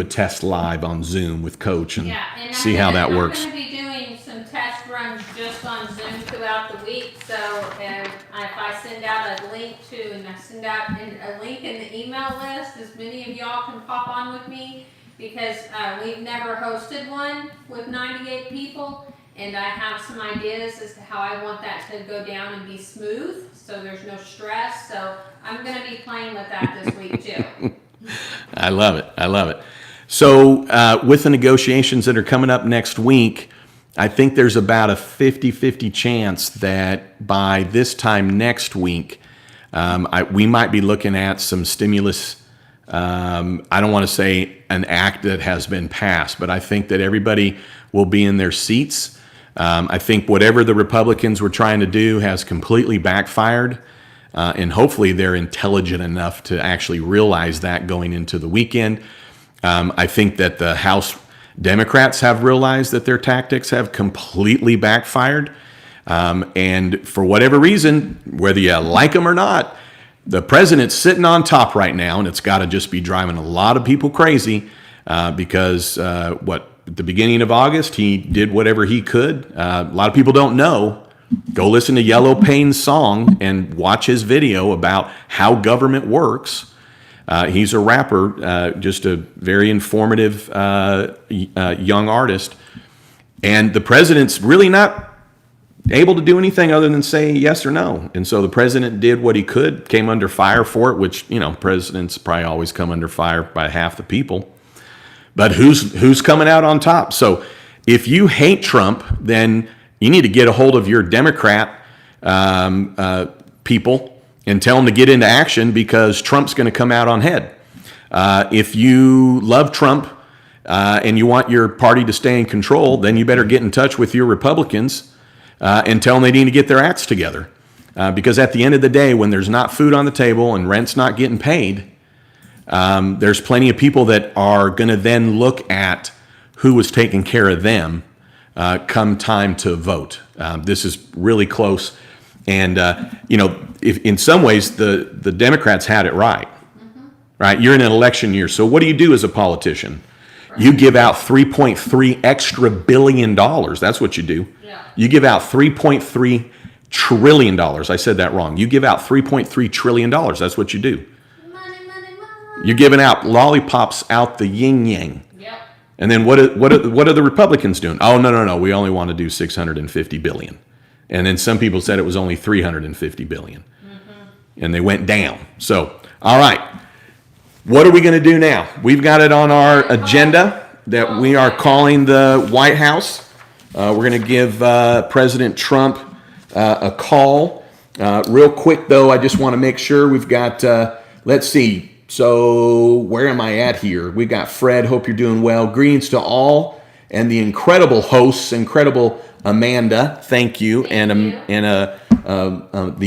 test live on Zoom with Coach and see how that works. I'm going to be doing some test runs just on Zoom throughout the week. So if I send out a link a link in the email list, as many of y'all can pop on with me, because we've never hosted one with 98 people, and I have some ideas as to how I want that to go down and be smooth, so there's no stress. So I'm going to be playing with that this week too. I love it. So with the negotiations that are coming up next week, I think there's about a 50-50 chance that by this time next week, we might be looking at some stimulus. I don't want to say an act that has been passed, but I think that everybody will be in their seats. I think whatever the Republicans were trying to do has completely backfired. And hopefully they're intelligent enough to actually realize that going into the weekend. I think that the House Democrats have realized that their tactics have completely backfired. And for whatever reason, whether you like them or not, the president's sitting on top right now, and it's got to just be driving a lot of people crazy because at the beginning of August, he did whatever he could. A lot of people don't know. Go listen to Yellow Pain's song and watch his video about how government works. He's a rapper, just a very informative young artist. And the president's really not able to do anything other than say yes or no. And so the president did what he could, came under fire for it, which, you know, presidents probably always come under fire by half the people. But who's coming out on top? So if you hate Trump, then you need to get a hold of your Democrat people and tell them to get into action, because Trump's going to come out on head. If you love Trump and you want your party to stay in control, then you better get in touch with your Republicans and tell them they need to get their acts together. Because at the end of the day, when there's not food on the table and rent's not getting paid, there's plenty of people that are going to then look at who was taking care of them come time to vote. This is really close. And, if in some ways the Democrats had it right, right? You're in an election year. So what do you do as a politician? You give out 3.3 extra billion dollars. That's what you do. Yeah. You give out 3.3 trillion dollars. I said that wrong. You give out 3.3 trillion dollars. That's what you do. Money, money, money. You're giving out lollipops out the yin yang. Yep. And then what are the Republicans doing? Oh, no. We only want to do 650 billion. And then some people said it was only 350 billion. And they went down. So, all right. What are we going to do now? We've got it on our agenda that we are calling the White House. We're going to give President Trump a call. Real quick, though, I just want to make sure we've got, let's see. So where am I at here? We got Fred. Hope you're doing well. Greetings to all and the incredible hosts, incredible Amanda. Thank you. The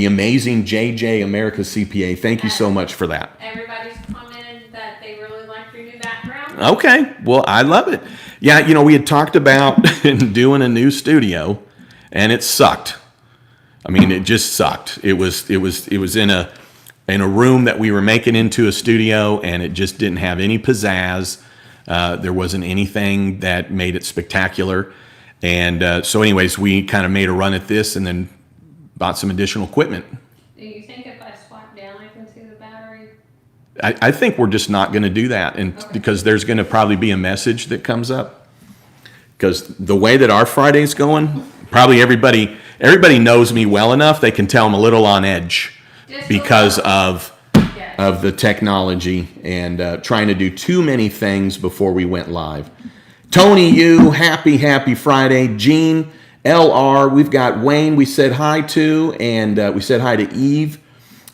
amazing JJ, America's CPA. Thank you so much for that. Everybody's commented that they really like your new background. Okay. Well, I love it. Yeah, we had talked about doing a new studio and it sucked. I mean, it just sucked. It was in a room that we were making into a studio, and it just didn't have any pizzazz. There wasn't anything that made it spectacular. And so anyways, we kind of made a run at this and then bought some additional equipment. Do you think if I swipe down, I can see the battery? I think we're just not going to do that, and because there's going to probably be a message that comes up. Because the way that our Friday's going, probably everybody knows me well enough, they can tell I'm a little on edge because of the technology and trying to do too many things before we went live. Tony, happy Friday. Gene, LR, we've got Wayne we said hi to, and we said hi to Eve,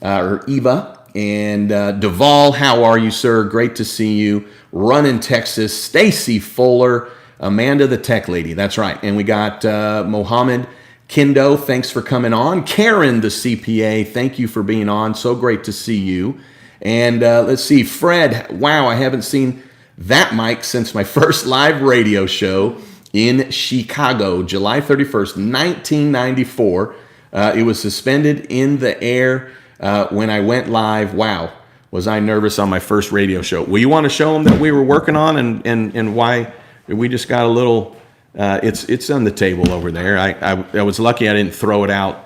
or Eva, and Duvall, how are you, sir? Great to see you. Running Texas, Stacy Fuller, Amanda the tech lady, that's right. And we got Mohammed Kindo, thanks for coming on. Karen the CPA, thank you for being on. So great to see you. And let's see, Fred, wow, I haven't seen that mic since my first live radio show in Chicago, July 31st, 1994. It was suspended in the air when I went live. Wow, was I nervous on my first radio show. Well, you want to show them that we were working on and why we just got a little... It's on the table over there. I was lucky I didn't throw it out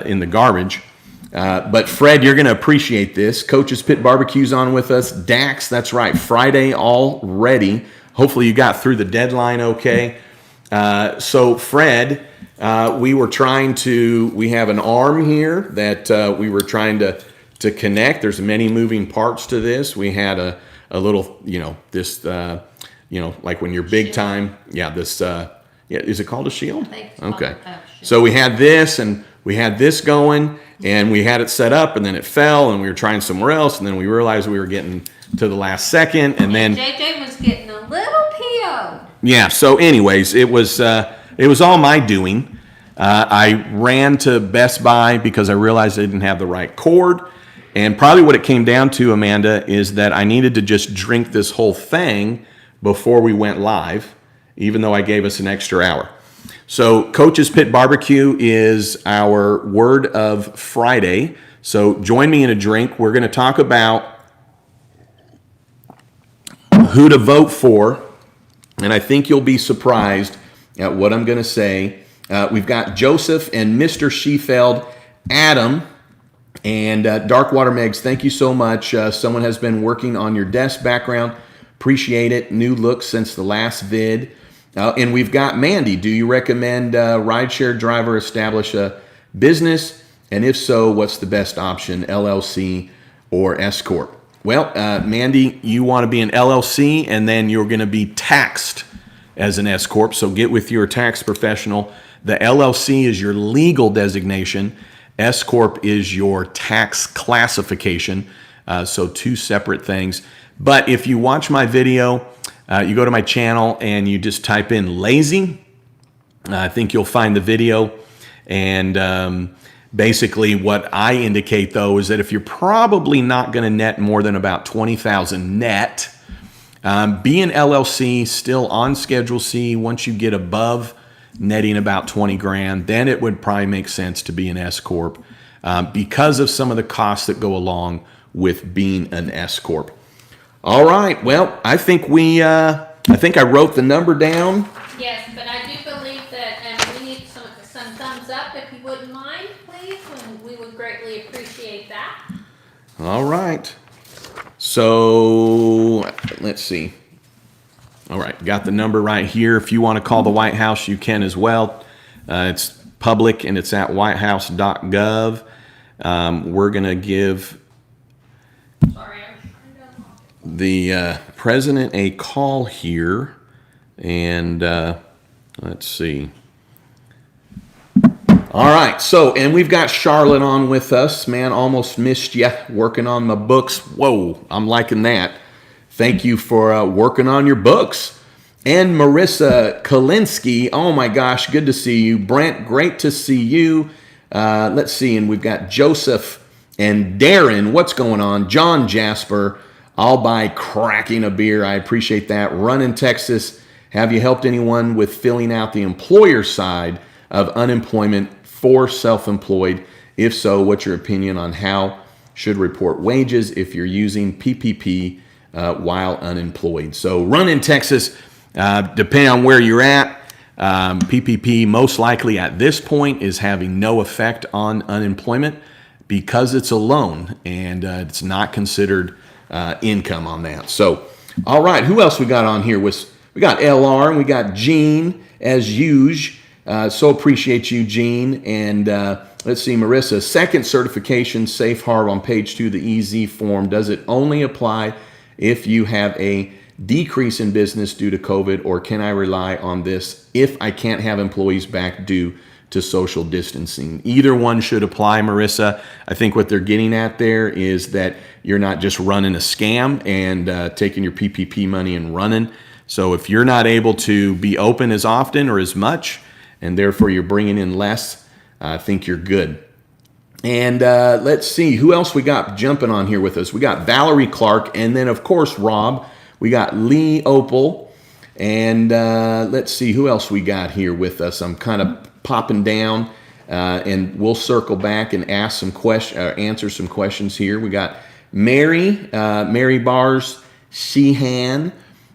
in the garbage. But Fred, you're going to appreciate this. Coach's Pit Barbecue's on with us. Dax, that's right, Friday already. Hopefully you got through the deadline okay. So Fred, we have an arm here that we were trying to connect. There's many moving parts to this. We had a little, this... like when you're big time, this, is it called a shield? Okay. So we had this and we had this going and we had it set up and then it fell and we were trying somewhere else and then we realized we were getting to the last second and then JJ was getting a little PO'd. Yeah. So anyways, it was all my doing. I ran to Best Buy because I realized I didn't have the right cord. And probably what it came down to, Amanda, is that I needed to just drink this whole thing before we went live, even though I gave us an extra hour. So Coach's Pit Barbecue is our word of Friday. So join me in a drink. We're going to talk about who to vote for, and I think you'll be surprised at what I'm going to say. We've got Joseph and Mr. Shefeld, Adam, and Darkwater Megs, thank you so much. Someone has been working on your desk background. Appreciate it. New look since the last vid. And we've got Mandy. Do you recommend rideshare driver establish a business? And if so, what's the best option, LLC or S Corp? Well, Mandy, you want to be an LLC and then you're going to be taxed as an S Corp. So get with your tax professional. The LLC is your legal designation. S Corp is your tax classification. So two separate things. But if you watch my video, you go to my channel and you just type in lazy, I think you'll find the video. And basically what I indicate, though, is that if you're probably not going to net more than about $20,000 net, be an LLC, still on Schedule C. Once you get above netting about 20 grand, then it would probably make sense to be an S corp because of some of the costs that go along with being an S corp. All right. Well, I think I wrote the number down. Yes, but I do believe that we need some thumbs up if you wouldn't mind, please. And we would greatly appreciate that. All right. So let's see. All right, got the number right here. If you want to call the White House, you can as well. It's public and it's at whitehouse.gov. We're going to give the president a call here. And let's see. All right, so, and we've got Charlotte on with us. Man, almost missed you working on my books. Whoa, I'm liking that. Thank you for working on your books. And Marissa Kalinsky, oh my gosh, good to see you. Brent, great to see you. Let's see, and we've got Joseph and Darren. What's going on? John Jasper, all by cracking a beer. I appreciate that. Run in Texas. Have you helped anyone with filling out the employer side of unemployment for self-employed? If so, what's your opinion on how should report wages if you're using PPP while unemployed? So Run in Texas, depending on where you're at, PPP most likely at this point is having no effect on unemployment because it's a loan and it's not considered income on that. So, all right, who else we got on here? We got LR and we got Gene as usual. So appreciate you, Gene. And let's see, Marissa, second certification safe harbor on page 2 of the EZ form. Does it only apply if you have a decrease in business due to COVID, or can I rely on this if I can't have employees back due to social distancing? Either one should apply, Marissa. I think what they're getting at there is that you're not just running a scam and taking your PPP money and running. So if you're not able to be open as often or as much, and therefore you're bringing in less, I think you're good. And let's see, who else we got jumping on here with us? We got Valerie Clark, and then, of course, Rob. We got Lee Opal, and let's see, who else we got here with us? I'm kind of popping down, and we'll circle back and ask some answer some questions here. We got Mary Bars Sheehan,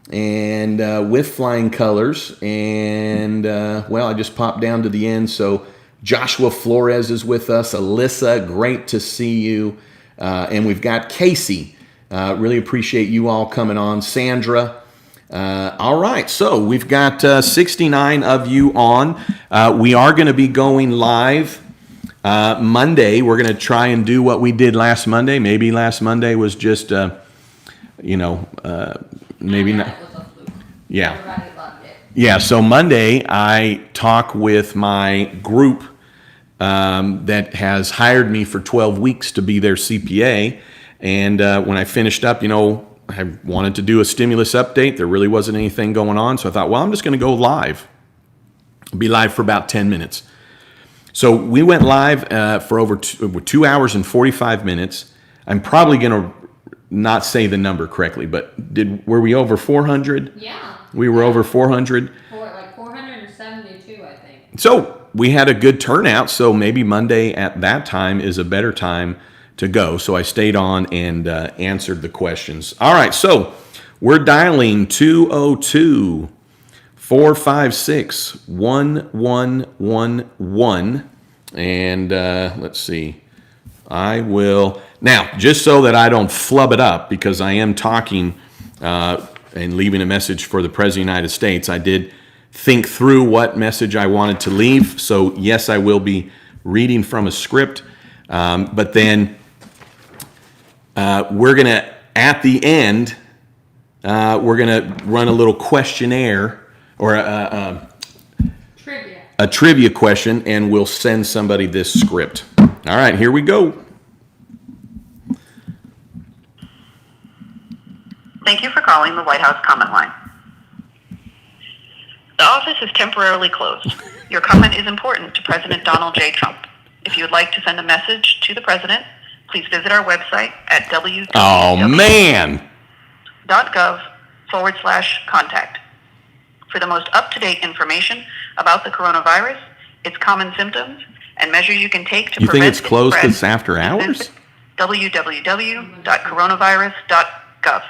and with flying colors, and well, I just popped down to the end. So Joshua Flores is with us. Alyssa, great to see you. And we've got Casey. Really appreciate you all coming on. Sandra. All right, so we've got 69 of you on. We are going to be going live Monday. We're going to try and do what we did last Monday. Maybe last Monday was just, maybe not. Yeah. Everybody loved it. Yeah. So Monday, I talk with my group that has hired me for 12 weeks to be their CPA. And when I finished up, I wanted to do a stimulus update. There really wasn't anything going on. So I thought, well, I'm just going to go live. Be live for about 10 minutes. So we went live for over 2 hours and 45 minutes. I'm probably going to not say the number correctly, but were we over 400? Yeah. We were over 400. Like 472, I think. So we had a good turnout. So maybe Monday at that time is a better time to go. So I stayed on and answered the questions. All right. So we're dialing 202-456-1111. And let's see. I will now, just so that I don't flub it up, because I am talking and leaving a message for the President of the United States. I did think through what message I wanted to leave. So yes, I will be reading from a script, but then we're going to, at the end, we're going to run a little questionnaire or a trivia question, and we'll send somebody this script. All right, here we go. Thank you for calling the White House comment line. The office is temporarily closed. Your comment is important to President Donald J. Trump. If you would like to send a message to the president, please visit our website at www.gov/contact. For the most up-to-date information, about the coronavirus, its common symptoms, and measures you can take to You think prevent it's closed its this after hours? Visit www.coronavirus.gov.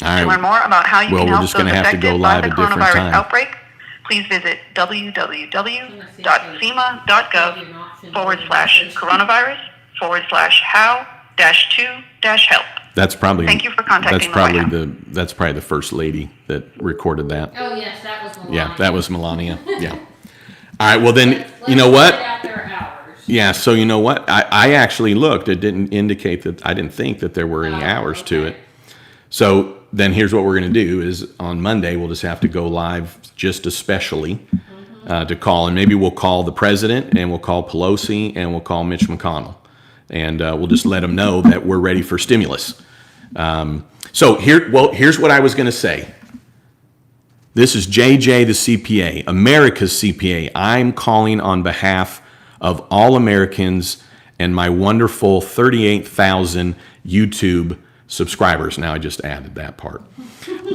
All right. To learn more about how you Well, can we're help just those gonna have to go affected by live the a different coronavirus time. outbreak, please visit www.cema.gov/coronavirus/how-to-help. That's probably Thank you for contacting the White House. that's probably the first lady that recorded that. Oh, yes, that was Melania. Yeah, that was Melania. Yeah. All right. Well, then Let's you know what? find out their hours. Yeah. So you know what? I actually looked. It didn't indicate that. I didn't think that there were any hours to okay. it. So then here's what we're going to do: is on Monday we'll just have to go live, just especially to call, and maybe we'll call the president, and we'll call Pelosi, and we'll call Mitch McConnell, and we'll just let them know that we're ready for stimulus. So here's what I was going to say. This is JJ the CPA, America's CPA. I'm calling on behalf of all Americans and my wonderful 38,000 YouTube subscribers. Now I just added that part.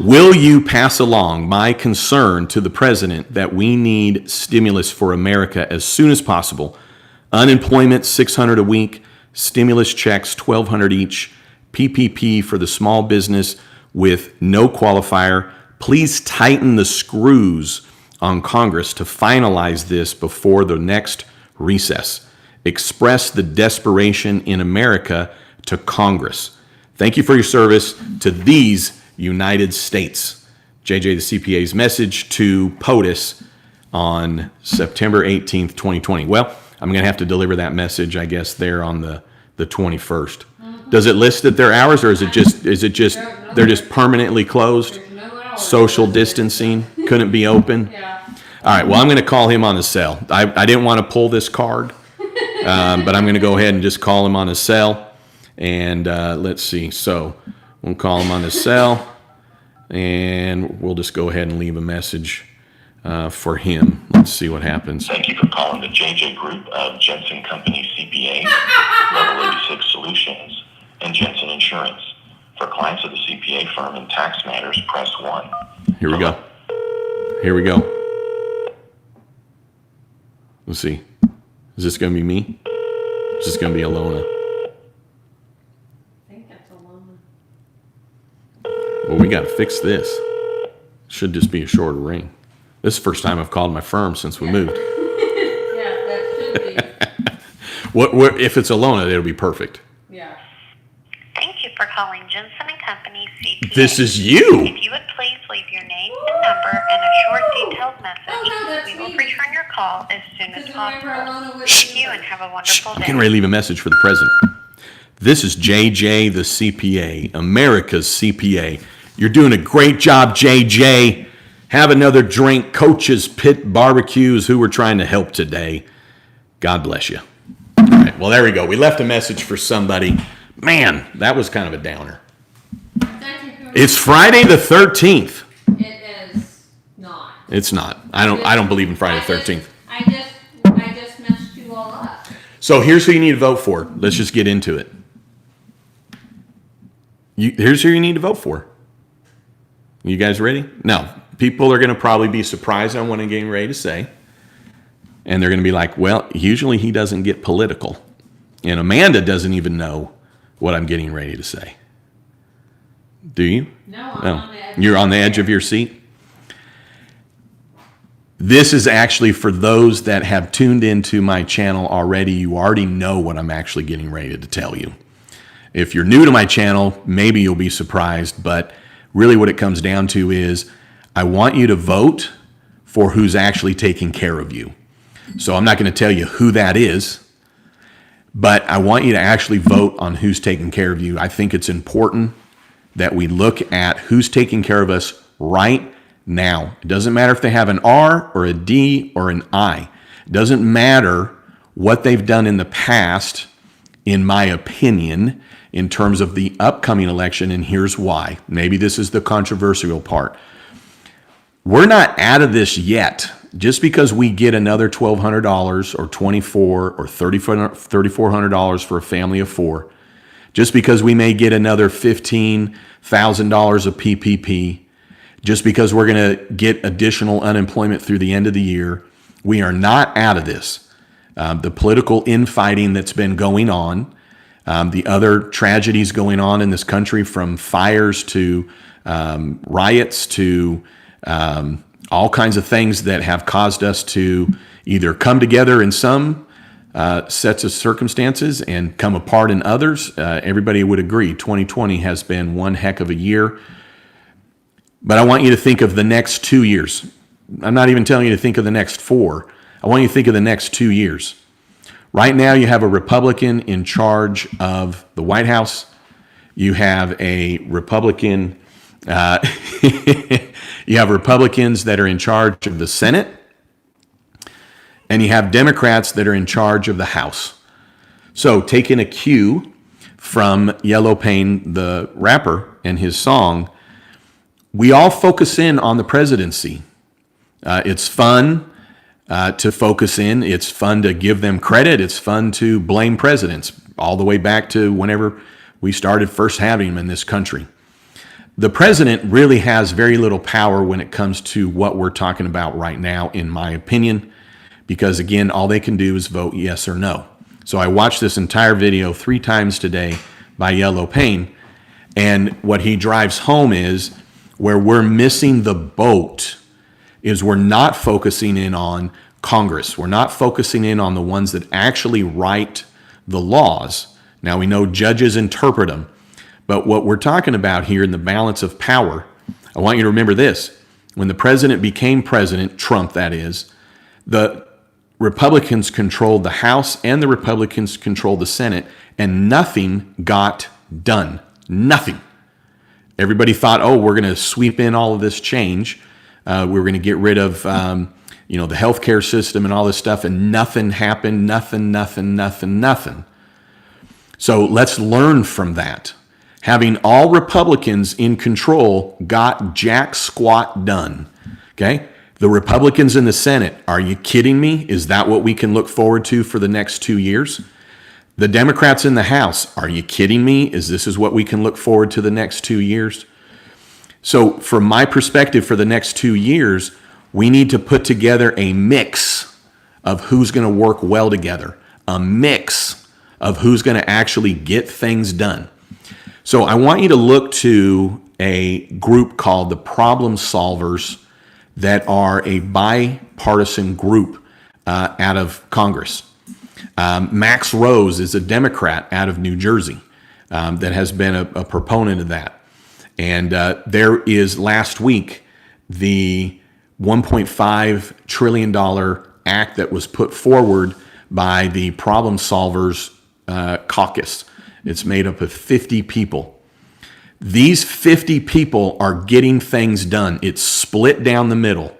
Will you pass along my concern to the president that we need stimulus for America as soon as possible? Unemployment, $600 a week, stimulus checks, $1,200 each, PPP for the small business with no qualifier. Please tighten the screws on Congress to finalize this before the next recess. Express the desperation in America to Congress. Thank you for your service to these United States. JJ the CPA's message to POTUS on September 18th, 2020. Well, I'm going to have to deliver that message, I guess, there on the 21st. Does it list that their hours, or is it just they're just permanently closed? There's no hours. Social distancing, couldn't be open. Yeah. All right, well, I'm going to call him on his cell. I didn't want to pull this card, but I'm going to go ahead and just call him on his cell. And let's see. So we'll call him on his cell, and we'll just go ahead and leave a message for him. Let's see what happens. Thank you for calling the JJ Group of Jensen Company CPA, Level 86 Solutions, and Jensen Insurance. For clients of the CPA firm and tax matters, press 1. Here we go. Here we go. Let's see. Is this going to be me? Is this going to be Alona? I think that's Alona. Well, we got to fix this. Should just be a shorter ring. This is the first time I've called my firm since we moved. Yeah, that should be. What if it's Alona? It'll be perfect. Yeah. Thank you for calling Jensen & Company CPA. This is you. If you would please leave your name and number and a short detailed message, Oh, no, that's we will me. return your call as soon as Because remember, possible. Alona was. Thank you and have a wonderful I'm day. getting ready to leave a message for the president. This is JJ the CPA, America's CPA. You're doing a great job, JJ. Have another drink. Coaches, Pit Barbecues, who we're trying to help today. God bless you. All right, well, there we go. We left a message for somebody. Man, that was kind of a downer. It's Friday the 13th. It is not. It's not. I don't believe in Friday the 13th. I just messed you all up. So here's who you need to vote for. Let's just get into it. Here's who you need to vote for. You guys ready? Now, people are going to probably be surprised on what I'm getting ready to say. And they're going to be like, well, usually he doesn't get political. And Amanda doesn't even know what I'm getting ready to say. Do you? No, I'm on the edge. You're on the edge of your seat? This is actually for those that have tuned into my channel already. You already know what I'm actually getting ready to tell you. If you're new to my channel, maybe you'll be surprised, but really what it comes down to is I want you to vote for who's actually taking care of you. So I'm not going to tell you who that is, but I want you to actually vote on who's taking care of you. I think it's important that we look at who's taking care of us right now. It doesn't matter if they have an R or a D or an I. It doesn't matter what they've done in the past, in my opinion, in terms of the upcoming election, and here's why. Maybe this is the controversial part. We're not out of this yet. Just because we get another $1,200 or $2,400 or $3,400 for a family of four, just because we may get another $15,000 of PPP, just because we're going to get additional unemployment through the end of the year. We are not out of this. The political infighting that's been going on, the other tragedies going on in this country, from fires to riots to all kinds of things that have caused us to either come together in some sets of circumstances and come apart in others. Everybody would agree 2020 has been one heck of a year. But I want you to think of the next 2 years. I'm not even telling you to think of the next 4. I want you to think of the next 2 years. Right now, you have a Republican in charge of the White House. You have a Republican, you have Republicans that are in charge of the Senate, and you have Democrats that are in charge of the House. So, taking a cue from Yellow Pain, the rapper, and his song, we all focus in on the presidency. It's fun to focus in. It's fun to give them credit. It's fun to blame presidents, all the way back to whenever we started first having them in this country. The president really has very little power when it comes to what we're talking about right now, in my opinion, because again, all they can do is vote yes or no. So I watched this entire video 3 times today by Yellow Pain, and what he drives home is where we're missing the boat is we're not focusing in on Congress. We're not focusing in on the ones that actually write the laws. Now, we know judges interpret them, but what we're talking about here in the balance of power, I want you to remember this. When the president became president, Trump that is, the Republicans controlled the House and the Republicans controlled the Senate, and nothing got done. Nothing. Everybody thought, oh, we're going to sweep in all of this change. We're going to get rid of, the healthcare system and all this stuff, and nothing happened. Nothing. So let's learn from that. Having all Republicans in control got jack squat done. Okay? The Republicans in the Senate, are you kidding me? Is that what we can look forward to for the next 2 years? The Democrats in the House, are you kidding me? This is what we can look forward to the next 2 years? So from my perspective, for the next 2 years, we need to put together a mix of who's going to work well together, a mix of who's going to actually get things done. So I want you to look to a group called the Problem Solvers that are a bipartisan group out of Congress. Max Rose is a Democrat out of New Jersey that has been a proponent of that. And there is last week the $1.5 trillion act that was put forward by the Problem Solvers caucus. It's made up of 50 people. These 50 people are getting things done. It's split down the middle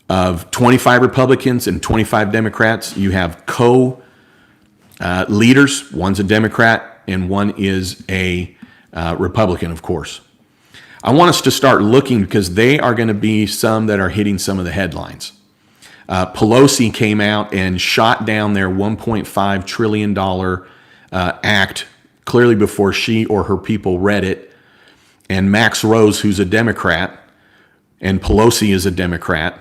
of 25 Republicans and 25 Democrats. You have co-leaders. One's a Democrat and one is a Republican, of course. I want us to start looking because they are going to be some that are hitting some of the headlines. Pelosi came out and shot down their $1.5 trillion act clearly before she or her people read it. And Max Rose, who's a Democrat, and Pelosi is a Democrat.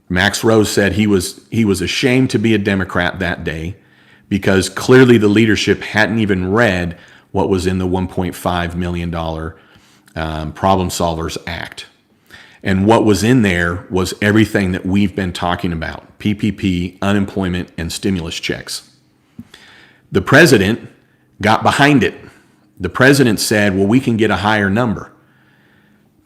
Max Rose said he was ashamed to be a Democrat that day because clearly the leadership hadn't even read what was in the $1.5 million Problem Solvers Act. And what was in there was everything that we've been talking about: PPP, unemployment, and stimulus checks. The president got behind it. The president said, well, we can get a higher number.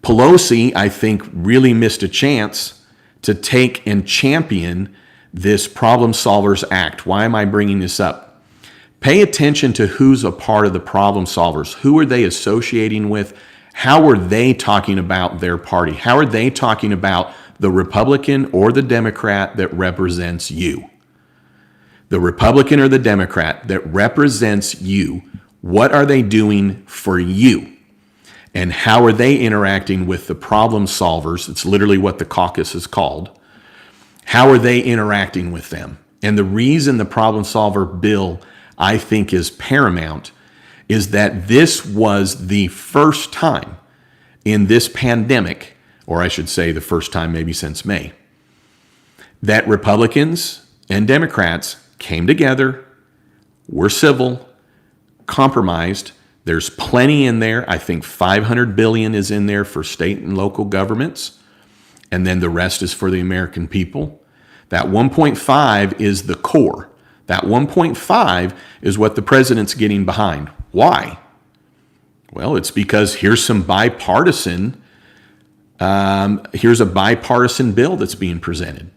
Pelosi, I think, really missed a chance to take and champion this Problem Solvers Act. Why am I bringing this up? Pay attention to who's a part of the Problem Solvers. Who are they associating with? How are they talking about their party? How are they talking about the Republican or the Democrat that represents you? The Republican or the Democrat that represents you, what are they doing for you? And how are they interacting with the problem solvers? It's literally what the caucus is called. How are they interacting with them? And the reason the problem solver bill, I think, is paramount is that this was the first time in this pandemic, or I should say the first time maybe since May, that Republicans and Democrats came together, were civil, compromised. There's plenty in there. I think $500 billion is in there for state and local governments, and then the rest is for the American people. That 1.5 is the core. That 1.5 is what the president's getting behind. Why? Well, it's because here's a bipartisan bill that's being presented.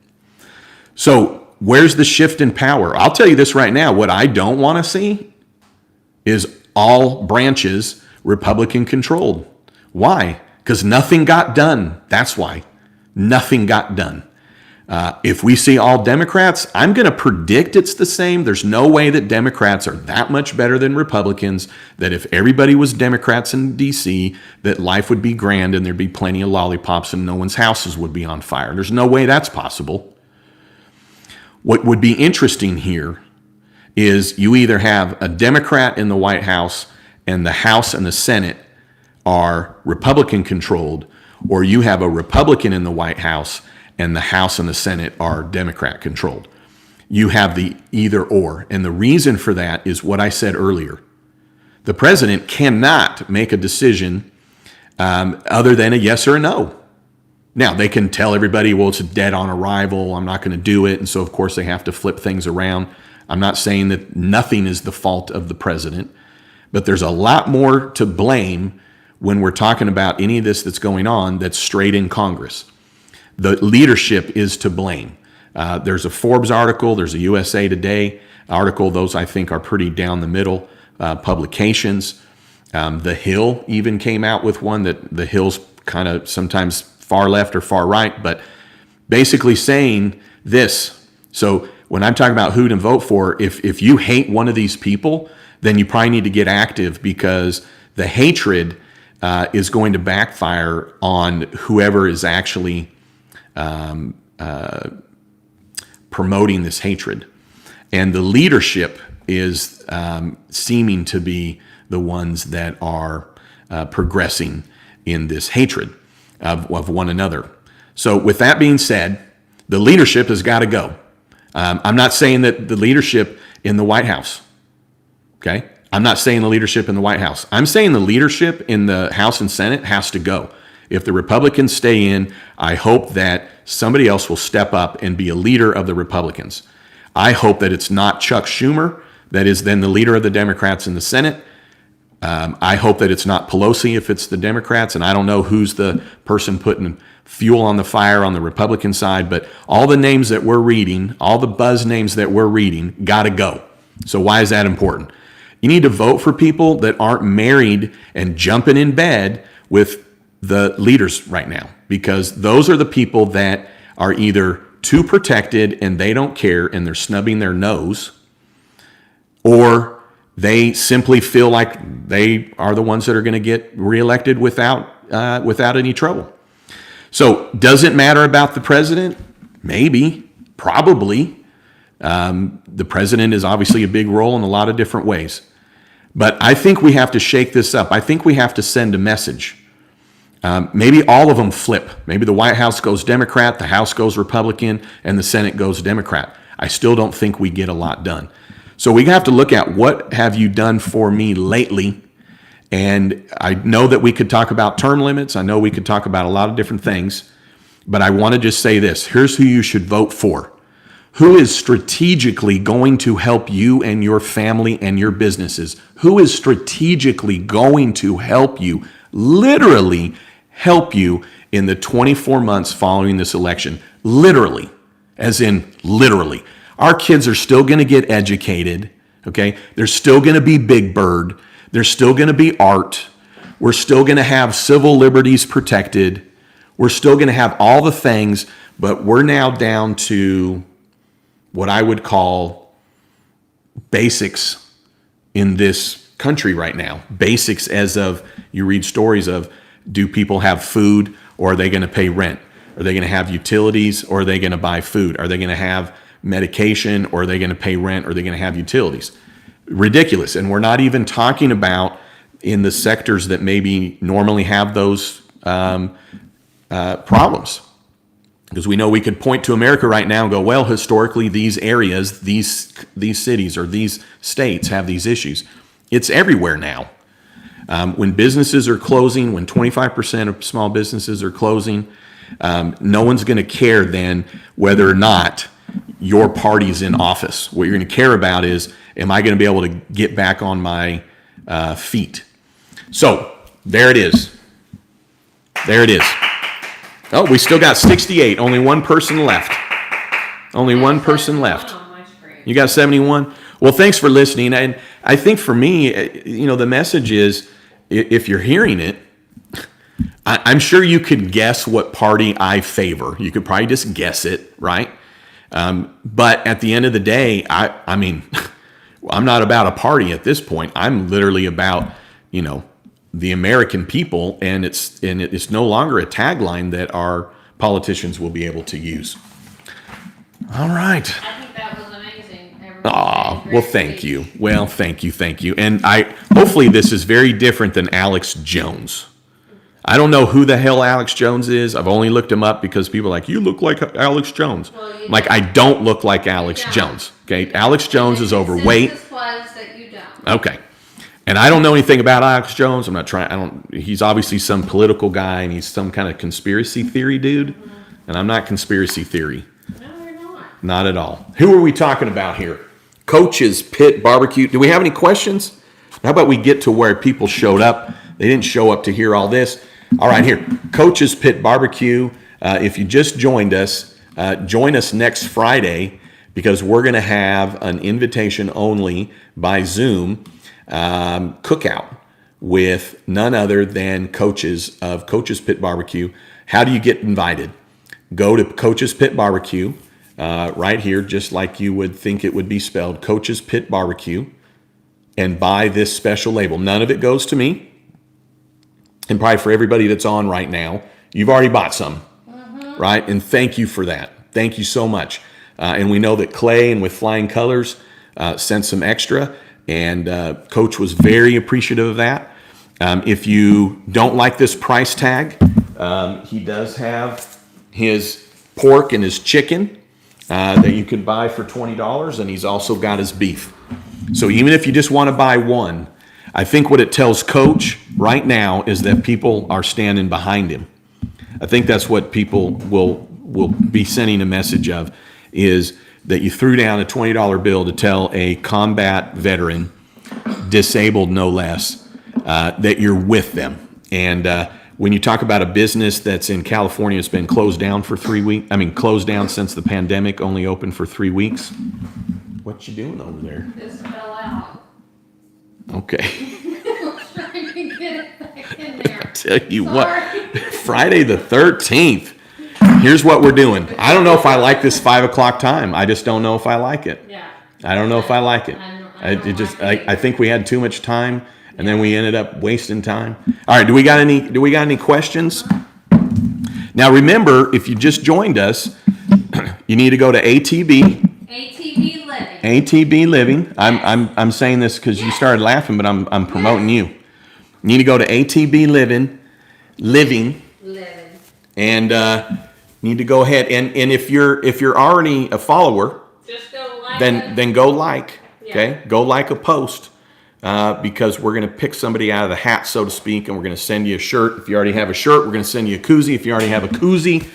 So where's the shift in power? I'll tell you this right now. What I don't want to see is all branches Republican controlled. Why? Because nothing got done. That's why. Nothing got done. If we see all Democrats, I'm going to predict it's the same. There's no way that Democrats are that much better than Republicans, that if everybody was Democrats in D.C., that life would be grand and there'd be plenty of lollipops and no one's houses would be on fire. There's no way that's possible. What would be interesting here is you either have a Democrat in the White House and the House and the Senate are Republican controlled, or you have a Republican in the White House and the House and the Senate are Democrat controlled. You have the either or. And the reason for that is what I said earlier. The president cannot make a decision other than a yes or a no. Now, they can tell everybody, well, it's dead on arrival, I'm not going to do it. And so, of course, they have to flip things around. I'm not saying that nothing is the fault of the president, but there's a lot more to blame when we're talking about any of this that's going on that's straight in Congress. The leadership is to blame. There's a Forbes article, there's a USA Today article. Those, I think, are pretty down the middle publications. The Hill even came out with one that the Hill's kind of sometimes far left or far right, but basically saying this. So when I'm talking about who to vote for, if you hate one of these people, then you probably need to get active, because the hatred is going to backfire on whoever is actually promoting this hatred. And the leadership is seeming to be the ones that are progressing in this hatred of one another. So with that being said, the leadership has got to go. I'm not saying that the leadership in the White House, okay? I'm not saying the leadership in the White House. I'm saying the leadership in the House and Senate has to go. If the Republicans stay in, I hope that somebody else will step up and be a leader of the Republicans. I hope that it's not Chuck Schumer that is then the leader of the Democrats in the Senate. I hope that it's not Pelosi if it's the Democrats, and I don't know who's the person putting fuel on the fire on the Republican side, but all the names that we're reading, all the buzz names that we're reading, got to go. So why is that important? You need to vote for people that aren't married and jumping in bed with the leaders right now, because those are the people that are either too protected and they don't care and they're snubbing their nose, or they simply feel like they are the ones that are going to get reelected without any trouble. So does it matter about the president? Maybe, probably. The president is obviously a big role in a lot of different ways. But I think we have to shake this up. I think we have to send a message. Maybe all of them flip. Maybe the White House goes Democrat, the House goes Republican, and the Senate goes Democrat. I still don't think we get a lot done. So we have to look at what have you done for me lately. And I know that we could talk about term limits. I know we could talk about a lot of different things. But I want to just say this. Here's who you should vote for. Who is strategically going to help you and your family and your businesses? Who is strategically going to help you, literally help you in the 24 months following this election? Literally, as in literally. Our kids are still going to get educated, okay? There's still going to be Big Bird. There's still going to be art. We're still going to have civil liberties protected. We're still going to have all the things, but we're now down to what I would call basics in this country right now. Basics as of, you read stories of, do people have food, or are they going to pay rent? Are they going to have utilities, or are they going to buy food? Are they going to have medication, or are they going to pay rent, or are they going to have utilities? Ridiculous. And we're not even talking about in the sectors that maybe normally have those problems. Because we know we could point to America right now and go, well, historically, these areas, these cities or these states have these issues. It's everywhere now. When businesses are closing, when 25% of small businesses are closing, no one's going to care then whether or not your party's in office. What you're going to care about is, am I going to be able to get back on my feet? So there it is. There it is. Oh, we still got 68. Only one person left. Only one person left. You got 71? Well, thanks for listening. And I think for me, the message is, if you're hearing it, I'm sure you could guess what party I favor. You could probably just guess it, right? But at the end of the day, I mean, I'm not about a party at this point. I'm literally about, the American people, and it's no longer a tagline that our politicians will be able to use. All right. I think that was amazing. Well, thank you. Well, thank you. And hopefully this is very different than Alex Jones. I don't know who the hell Alex Jones is. I've only looked him up because people are like, you look like Alex Jones. Well, like, I don't look like Alex Jones. Okay, Alex Jones is overweight. The consensus was that you don't. Okay. And I don't know anything about Alex Jones. I'm not trying. He's obviously some political guy, and he's some kind of conspiracy theory dude. Mm-hmm. And I'm not conspiracy theory. No, you're not. Not at all. Who are we talking about here? Coach's Pit Barbecue. Do we have any questions? How about we get to where people showed up? They didn't show up to hear all this. All right, here. Coach's Pit Barbecue. If you just joined us, join us next Friday, because we're going to have an invitation only by Zoom cookout with none other than coaches of Coach's Pit Barbecue. How do you get invited? Go to Coach's Pit Barbecue right here, just like you would think it would be spelled, Coach's Pit Barbecue, and buy this special label. None of it goes to me, and probably for everybody that's on right now, you've already bought some, right? And thank you for that. Thank you so much. And we know that Clay and with Flying Colors sent some extra. And Coach was very appreciative of that. If you don't like this price tag, he does have his pork and his chicken that you can buy for $20, and he's also got his beef. So even if you just want to buy one, I think what it tells Coach right now is that people are standing behind him. I think that's what people will be sending a message of, is that you threw down a $20 bill to tell a combat veteran, disabled no less, that you're with them. And when you talk about a business that's in California, it's been closed down for 3 weeks. I mean, closed down since the pandemic, only open for 3 weeks. What you doing over there? This fell out. Okay. I was trying to get it back in there. Tell you Sorry. what, Friday the 13th. Here's what we're doing. I don't know if I like this 5 o'clock time. I just don't know if I like it. Yeah. I don't know if I like it. I think we had too much time, and then we ended up wasting time. All right, do we got any questions? Now remember, if you just joined us, you need to go to ATB Living. ATB Living. I'm saying this because you started laughing, but I'm promoting you. You need to go to ATB Living, and need to go ahead and if you're already a follower, Just go like then go like, okay? Go like a post, because we're going to pick somebody out of the hat, so to speak, and we're going to send you a shirt. If you already have a shirt, we're going to send you a koozie. If you already have a koozie,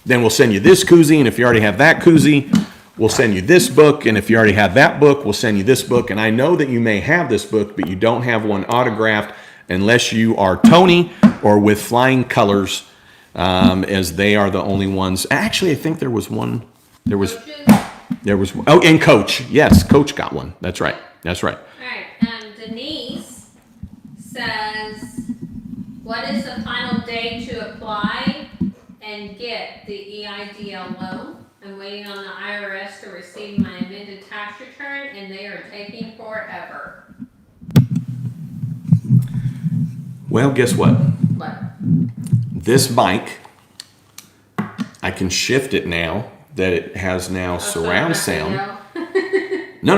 then we'll send you this koozie, and if you already have that koozie, we'll send you this book, and if you already have that book, we'll send you this book. And I know that you may have this book, but you don't have one autographed unless you are Tony or with Flying Colors, as they are the only ones. Actually, I think there was one. There was. Oh, and Coach. Yes, Coach got one. That's right. That's right. All right. Denise says, what is the final day to apply and get the EIDL loan? I'm waiting on the IRS to receive my amended tax return, and they are taking forever. Well, guess what? What? This mic, I can shift it now that it has now surround sound. No.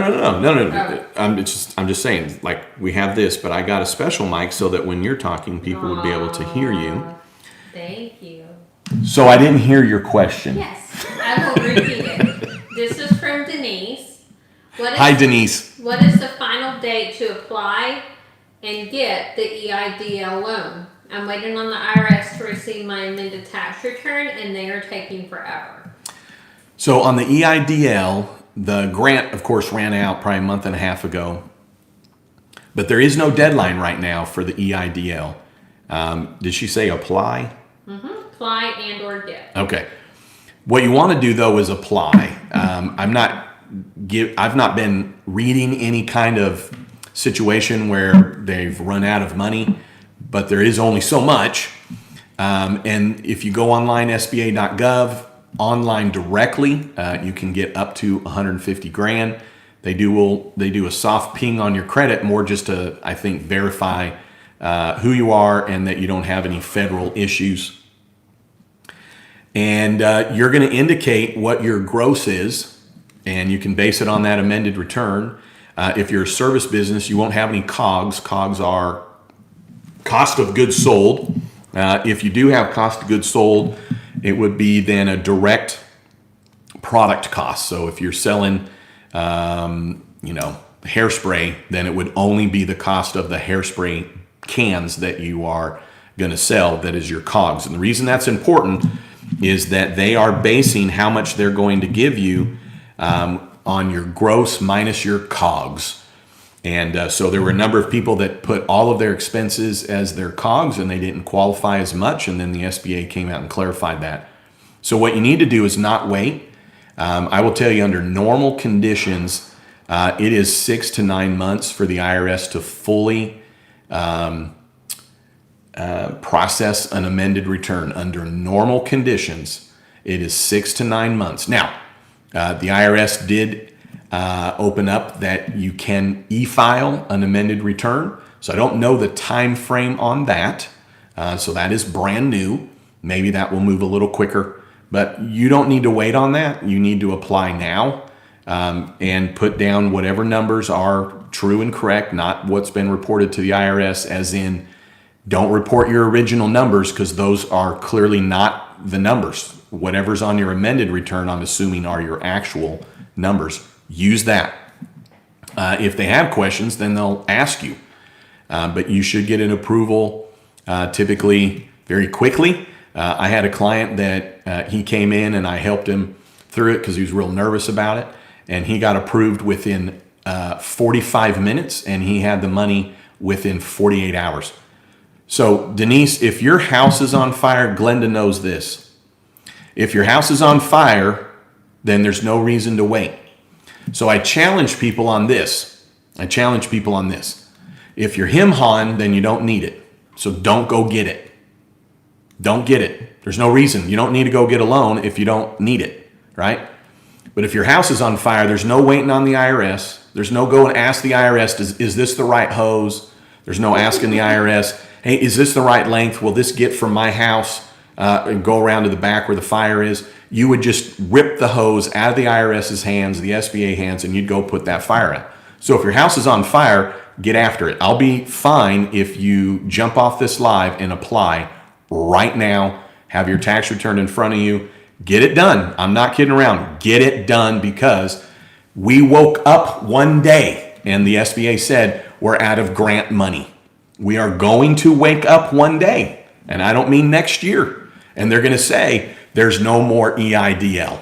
I'm just saying, like, we have this, but I got a special mic so that when you're talking, people would be able to hear you. So I didn't hear your question. Yes, I will repeat it. This is from Denise. Hi, Denise. What is the final date to apply and get the EIDL loan? I'm waiting on the IRS to receive my amended tax return, and they are taking forever. So on the EIDL, the grant, of course, ran out probably a month and a half ago. But there is no deadline right now for the EIDL. Did she say apply? Apply and or get. Okay. What you want to do though is apply. I've not been reading any kind of situation where they've run out of money, but there is only so much. And if you go online, SBA.gov, online directly, you can get up to 150 grand. They do a soft ping on your credit, more just to, I think, verify who you are and that you don't have any federal issues. And you're going to indicate what your gross is, and you can base it on that amended return. If you're a service business, you won't have any COGS. COGS are cost of goods sold. If you do have cost of goods sold, it would be then a direct product cost. So if you're selling, hairspray, then it would only be the cost of the hairspray cans that you are going to sell that is your COGS. And the reason that's important is that they are basing how much they're going to give you on your gross minus your COGS. And so there were a number of people that put all of their expenses as their COGS and they didn't qualify as much. And then the SBA came out and clarified that. So what you need to do is not wait. I will tell you, under normal conditions, it is 6 to 9 months for the IRS to fully process an amended return. Under normal conditions, it is 6 to 9 months. Now, the IRS did open up that you can e-file an amended return. So I don't know the time frame on that. So that is brand new. Maybe that will move a little quicker, but you don't need to wait on that. You need to apply now and put down whatever numbers are true and correct, not what's been reported to the IRS, as in don't report your original numbers because those are clearly not the numbers. Whatever's on your amended return, I'm assuming, are your actual numbers. Use that. If they have questions, then they'll ask you. But you should get an approval typically very quickly. I had a client that he came in and I helped him through it because he was real nervous about it. And he got approved within 45 minutes and he had the money within 48 hours. So Denise, if your house is on fire, Glenda knows this. If your house is on fire, then there's no reason to wait. So I challenge people on this. If you're him-hawing, then you don't need it. So don't go get it. Don't get it. There's no reason. You don't need to go get a loan if you don't need it, right? But if your house is on fire, there's no waiting on the IRS. There's no go and ask the IRS, is this the right hose? There's no asking the IRS, hey, is this the right length? Will this get from my house and go around to the back where the fire is? You would just rip the hose out of the IRS's hands, the SBA hands, and you'd go put that fire out. So if your house is on fire, get after it. I'll be fine if you jump off this live and apply right now. Have your tax return in front of you. Get it done. I'm not kidding around. Get it done, because we woke up one day and the SBA said we're out of grant money. We are going to wake up one day, and I don't mean next year, and they're going to say there's no more EIDL.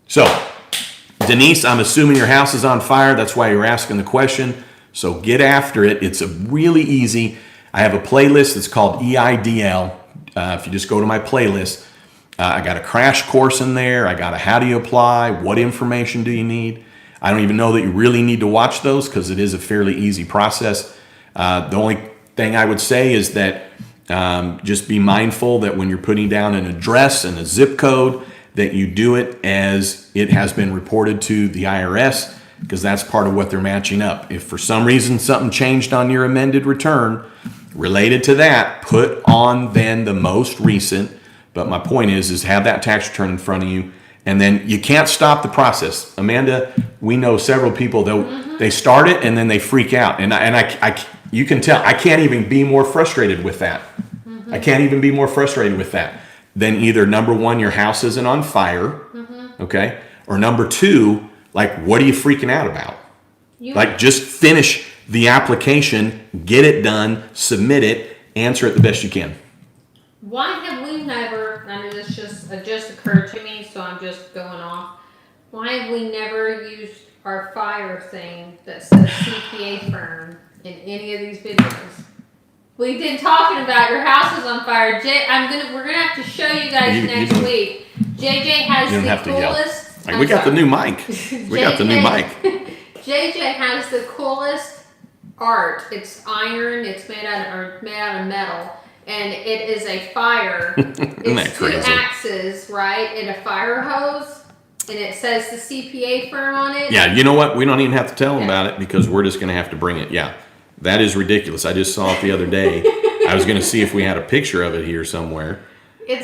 So, Denise, I'm assuming your house is on fire. That's why you're asking the question. So get after it. It's a really easy. I have a playlist that's called EIDL. If you just go to my playlist, I got a crash course in there. I got a how do you apply? What information do you need? I don't even know that you really need to watch those because it is a fairly easy process. The only thing I would say is that just be mindful that when you're putting down an address and a zip code, that you do it as it has been reported to the IRS, because that's part of what they're matching up. If for some reason something changed on your amended return related to that, put on then the most recent. But my point is have that tax return in front of you, and then you can't stop the process. Amanda, we know several people that they start it and then they freak out, and I you can tell I can't even be more frustrated with that. I can't even be more frustrated with that. Then either number one, your house isn't on fire, okay? Or number two, like, what are you freaking out about? Like, just finish the application, get it done, submit it, answer it the best you can. Why have we never, I mean, this just occurred to me, so I'm just going off. Why have we never used our fire thing that says CPA firm in any of these videos? We've been talking about your house is on fire. We're gonna have to show you guys next week. JJ has You don't the have to yell. coolest. Like, we got the new mic. We got the new mic. JJ has the coolest art. It's iron. It's made out of metal, and it is a fire. Isn't that It's crazy? 2 axes, right, and a fire hose, and it says the CPA firm on it. Yeah, you know what? We don't even have to tell them Yeah. about it because we're just going to have to bring it. Yeah, that is ridiculous. I just saw it the other day. I was going to see if we had a picture of it here somewhere.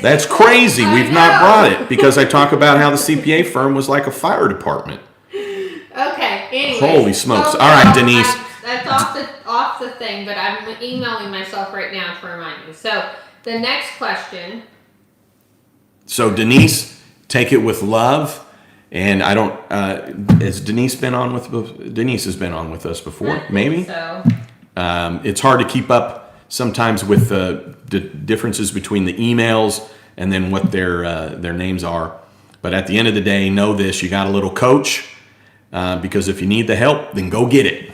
That's crazy. I We've not know. brought it because I talk about how the CPA firm was like a fire department. Okay. Anyways, Holy smokes. so All right, now Denise. That's off the thing, but I'm emailing myself right now to remind me. So the next question. So Denise, take it with love. And I don't, has Denise been on with, Denise has been on with us before, I think maybe? So. It's hard to keep up sometimes with the differences between the emails and then what their names are. But at the end of the day, know this, you got a little coach, because if you need the help, then go get it.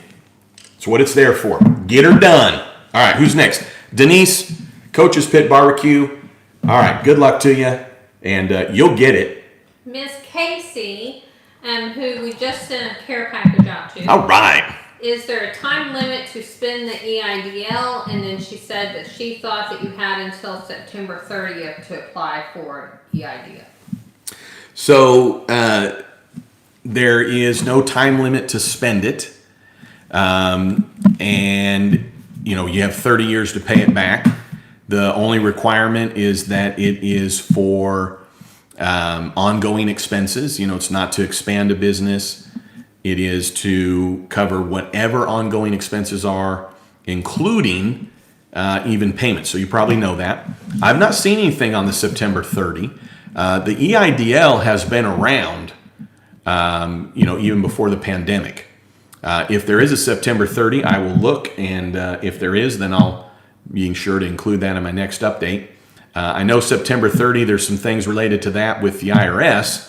That's what it's there for. Get her done. All right, who's next? Denise, Coach's Pit Barbecue. All right, good luck to you, and you'll get it. Miss Casey, who we just sent a care package out to. All right. Is there a time limit to spend the EIDL? And then she said that she thought that you had until September 30th to apply for EIDL. So there is no time limit to spend it. And, you know, you have 30 years to pay it back. The only requirement is that it is for ongoing expenses. You know, it's not to expand a business. It is to cover whatever ongoing expenses are, including even payments. So you probably know that. I've not seen anything on the September 30. The EIDL has been around, you know, even before the pandemic. If there is a September 30, I will look, and if there is, then I'll be sure to include that in my next update. I know September 30, there's some things related to that with the IRS,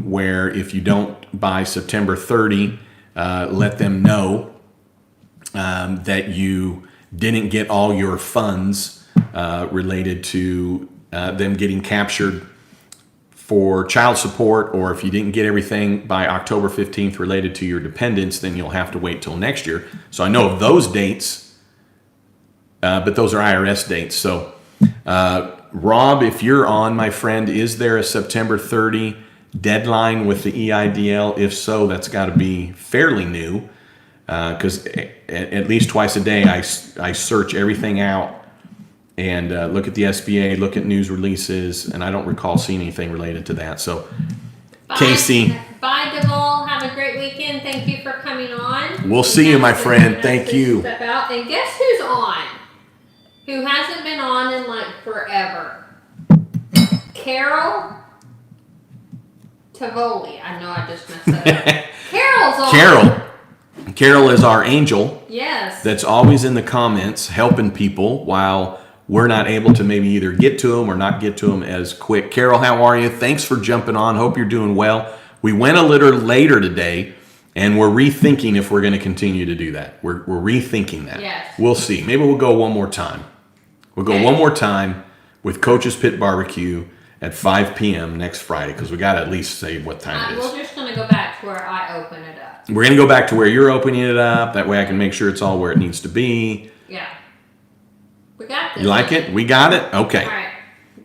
where if you don't by September 30, let them know that you didn't get all your funds related to them getting captured for child support, or if you didn't get everything by October 15th related to your dependents, then you'll have to wait till next year. So I know of those dates, but those are IRS dates. So Rob, if you're on, my friend, is there a September 30 deadline with the EIDL? If so, that's got to be fairly new, because at least twice a day I search everything out and look at the SBA, look at news releases, and I don't recall seeing anything related to that. So, Bye. Casey. Bye, Devol. Have a great weekend. Thank you for coming on. We'll see you, my friend. Thank you. Step out. And guess who's on? Who hasn't been on in like forever? Carol Tavoli. I know I just messed that up. Carol's on. Carol is our angel. Yes. That's always in the comments helping people while we're not able to maybe either get to them or not get to them as quick. Carol, how are you? Thanks for jumping on. Hope you're doing well. We went a little later today, and we're rethinking if we're going to continue to do that. We're rethinking that. Yes. We'll see. Maybe we'll go one more time. We'll go one more time with Coach's Pit Barbecue at 5 p.m. next Friday, because we got to at least say what time it is. We're just going to go back to where I open it up. We're going to go back to where you're opening it up. That way I can make sure it's all where it needs to be. Yeah. We got this. You like it? We got it? Okay. All right.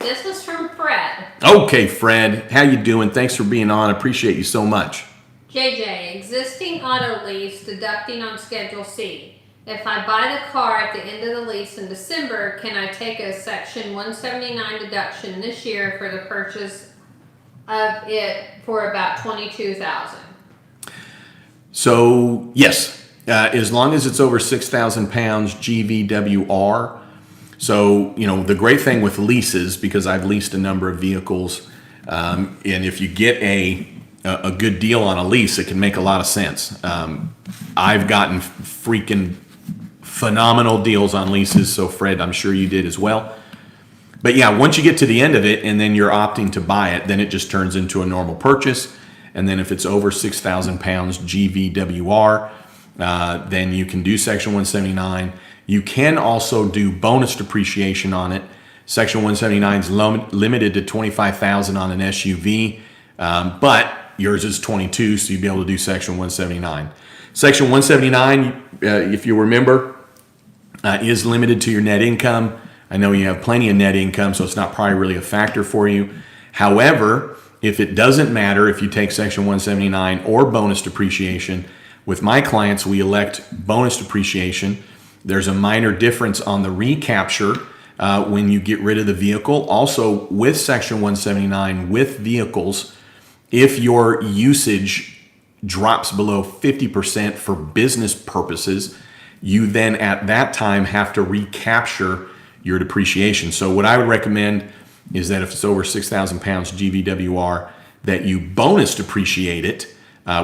This is from Fred. Okay, Fred. How you doing? Thanks for being on. I appreciate you so much. JJ, existing auto lease deducting on Schedule C. If I buy the car at the end of the lease in December, can I take a Section 179 deduction this year for the purchase of it for about $22,000? So, yes. As long as it's over 6,000 pounds GVWR. So, the great thing with leases, because I've leased a number of vehicles, and if you get a good deal on a lease, it can make a lot of sense. I've gotten freaking phenomenal deals on leases. So Fred, I'm sure you did as well. But yeah, once you get to the end of it and then you're opting to buy it, then it just turns into a normal purchase. And then if it's over 6,000 pounds GVWR, then you can do Section 179. You can also do bonus depreciation on it. Section 179 is limited to 25,000 on an SUV, but yours is 22, so you'd be able to do Section 179. Section 179, if you remember, is limited to your net income. I know you have plenty of net income, so it's not probably really a factor for you. However, if it doesn't matter if you take Section 179 or bonus depreciation, with my clients, we elect bonus depreciation. There's a minor difference on the recapture when you get rid of the vehicle. Also, with Section 179, with vehicles, if your usage drops below 50% for business purposes, you then at that time have to recapture your depreciation. So what I would recommend is that if it's over 6,000 pounds GVWR, that you bonus depreciate it,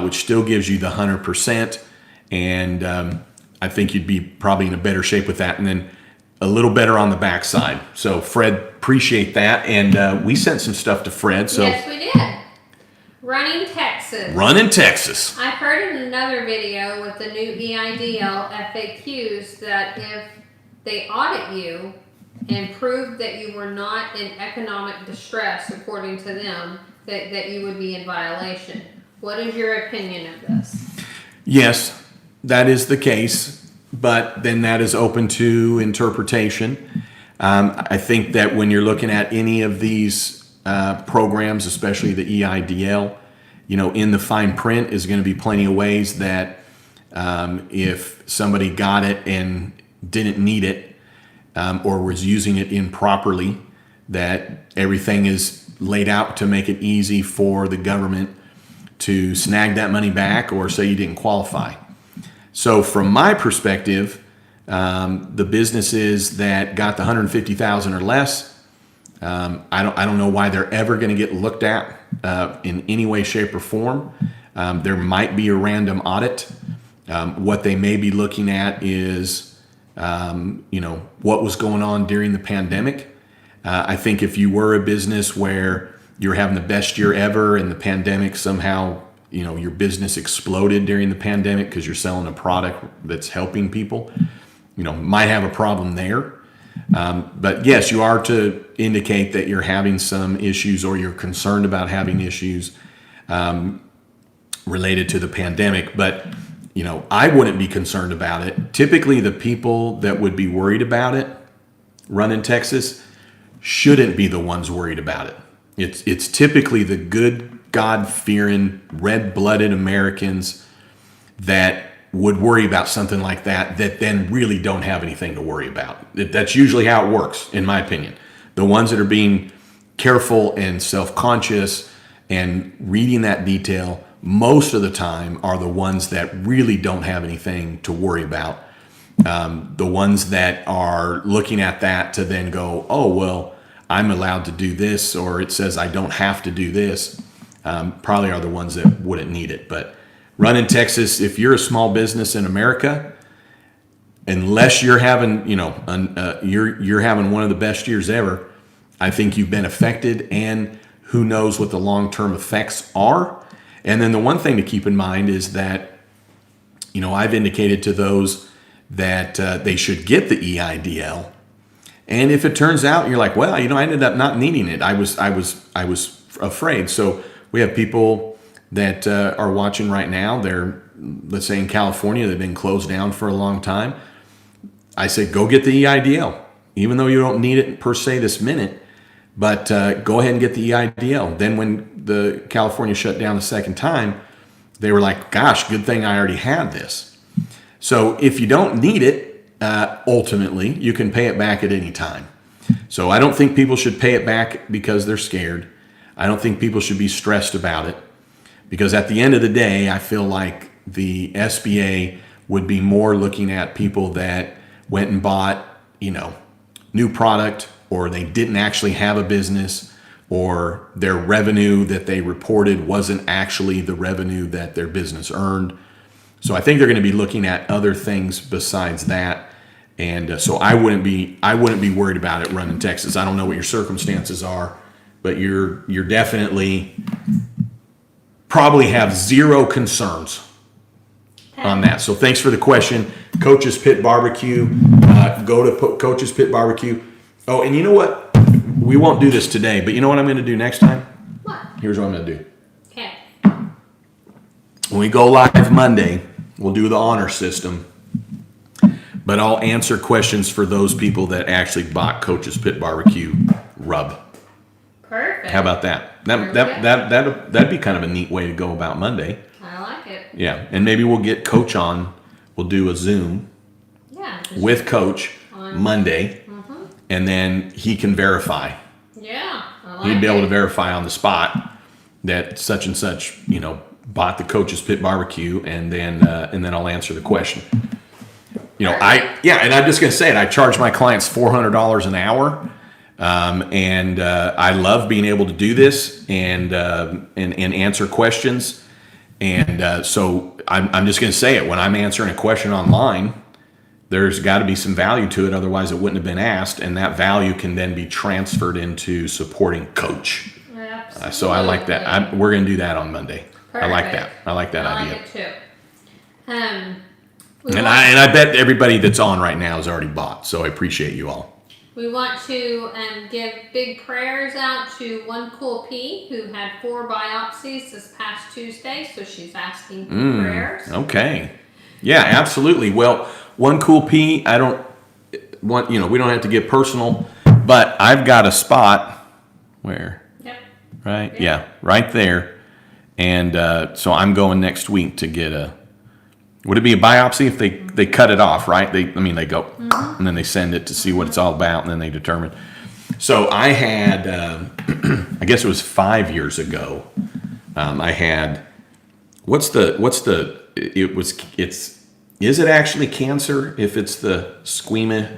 which still gives you the 100%. And I think you'd be probably in a better shape with that. And then a little better on the backside. So Fred, appreciate that. And we sent some stuff to Fred. So Yes, we did. Running Texas. Running Texas. I heard in another video with the new EIDL FAQs that if they audit you and prove that you were not in economic distress, according to them, that you would be in violation. What is your opinion of this? Yes, that is the case, but then that is open to interpretation. I think that when you're looking at any of these programs, especially the EIDL, in the fine print is going to be plenty of ways that if somebody got it and didn't need it or was using it improperly, that everything is laid out to make it easy for the government to snag that money back or say you didn't qualify. So from my perspective, the businesses that got the 150,000 or less, I don't know why they're ever going to get looked at in any way, shape, or form. There might be a random audit. What they may be looking at is, what was going on during the pandemic. I think if you were a business where you're having the best year ever and the pandemic somehow, your business exploded during the pandemic because you're selling a product that's helping people, might have a problem there. But yes, you are to indicate that you're having some issues or you're concerned about having issues related to the pandemic. But, I wouldn't be concerned about it. Typically, the people that would be worried about it running Texas shouldn't be the ones worried about it. It's typically the good, God-fearing, red-blooded Americans that would worry about something like that then really don't have anything to worry about. That's usually how it works, in my opinion. The ones that are being careful and self-conscious and reading that detail most of the time are the ones that really don't have anything to worry about. The ones that are looking at that to then go, oh, well, I'm allowed to do this, or it says I don't have to do this, probably are the ones that wouldn't need it. But running Texas, if you're a small business in America, unless you're having, you're having one of the best years ever, I think you've been affected, and who knows what the long-term effects are. And then the one thing to keep in mind is that, I've indicated to those that they should get the EIDL. And if it turns out you're like, well, I ended up not needing it. I was afraid. So we have people that are watching right now. They're, let's say in California, they've been closed down for a long time. I say, go get the EIDL, even though you don't need it per se this minute, but go ahead and get the EIDL. Then when the California shut down the second time, they were like, gosh, good thing I already had this. So if you don't need it, ultimately, you can pay it back at any time. So I don't think people should pay it back because they're scared. I don't think people should be stressed about it, because at the end of the day, I feel like the SBA would be more looking at people that went and bought, new product, or they didn't actually have a business, or their revenue that they reported wasn't actually the revenue that their business earned. So I think they're going to be looking at other things besides that. And so I wouldn't be worried about it running Texas. I don't know what your circumstances are, but you're definitely probably have zero concerns on that. So thanks for the question. Coach's Pit Barbecue. Go to Coach's Pit Barbecue. Oh, and you know what? We won't do this today, but you know what I'm going to do next time? What? Here's what I'm going to do. Okay. When we go live Monday, we'll do the honor system. But I'll answer questions for those people that actually bought Coach's Pit Barbecue rub. Perfect. How about that? That'd be kind of a neat way to go about Monday. I like it. Yeah, and maybe we'll get Coach on. We'll do a Zoom with Coach on Monday, and then he can verify. Yeah, I like He'd be able to verify on the spot that such and such, bought the Coach's Pit Barbecue, and then I'll answer the question. And I'm just going to say it. I charge my clients $400 an hour, and I love being able to do this and answer questions. And so I'm just going to say it. When I'm answering a question online, there's got to be some value to it. Otherwise, it wouldn't have been asked, and that value can then be transferred into supporting Coach. So I like that. We're going to do that on Monday. Perfect. I like that. I like that idea. I like it too. And I bet everybody that's on right now has already bought, so I appreciate you all. We want to give big prayers out to One Cool P, who had 4 biopsies this past Tuesday, so she's asking for prayers. Okay. Yeah, absolutely. Well, One Cool P, I don't want, we don't have to get personal, but I've got a spot where? Yep. Right? Yep. Yeah, right there. And so I'm going next week to get would it be a biopsy if they cut it off, right? They go, and then they send it to see what it's all about, and then they determine. So I had, I guess it was 5 years ago, I had, is it actually cancer if it's the squimish?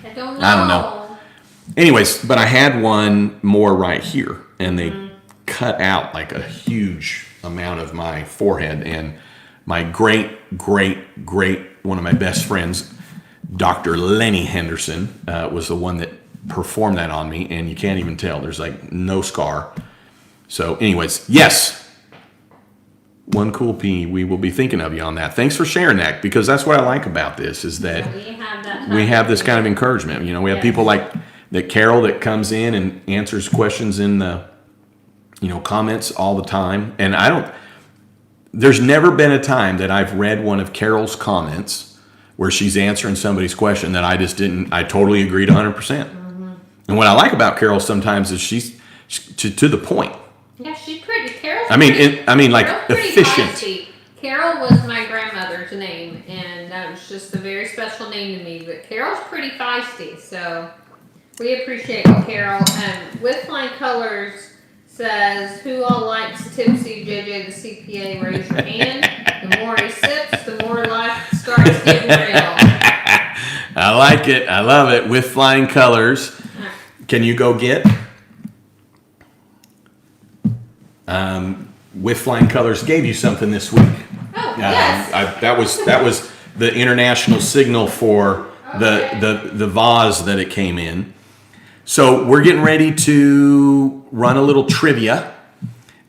I don't know. Anyways, but I had one more right here, and they cut out like a huge amount of my forehead. And my great one of my best friends, Dr. Lenny Henderson, was the one that performed that on me, and you can't even tell. There's like no scar. So anyways, yes, One Cool P, we will be thinking of you on that. Thanks for sharing that, because that's what I like about this, is that we have this kind of encouragement. We have people like that Carol that comes in and answers questions in the comments all the time. And there's never been a time that I've read one of Carol's comments where she's answering somebody's question that I totally agreed 100%. And what I like about Carol sometimes is she's to the point. Yeah, she's pretty. Carol's efficient. Feisty. Carol was my grandmother's name, and that was just a very special name to me. But Carol's pretty feisty, so we appreciate you, Carol. With Flying Colors says, who all likes tipsy JJ the CPA? Raise your hand. The more he sips, the more life starts getting real. I like it. I love it. With Flying Colors. Can you go get? With Flying Colors gave you something this week. Oh, yes. That was the international signal for the vase that it came in. So we're getting ready to run a little trivia,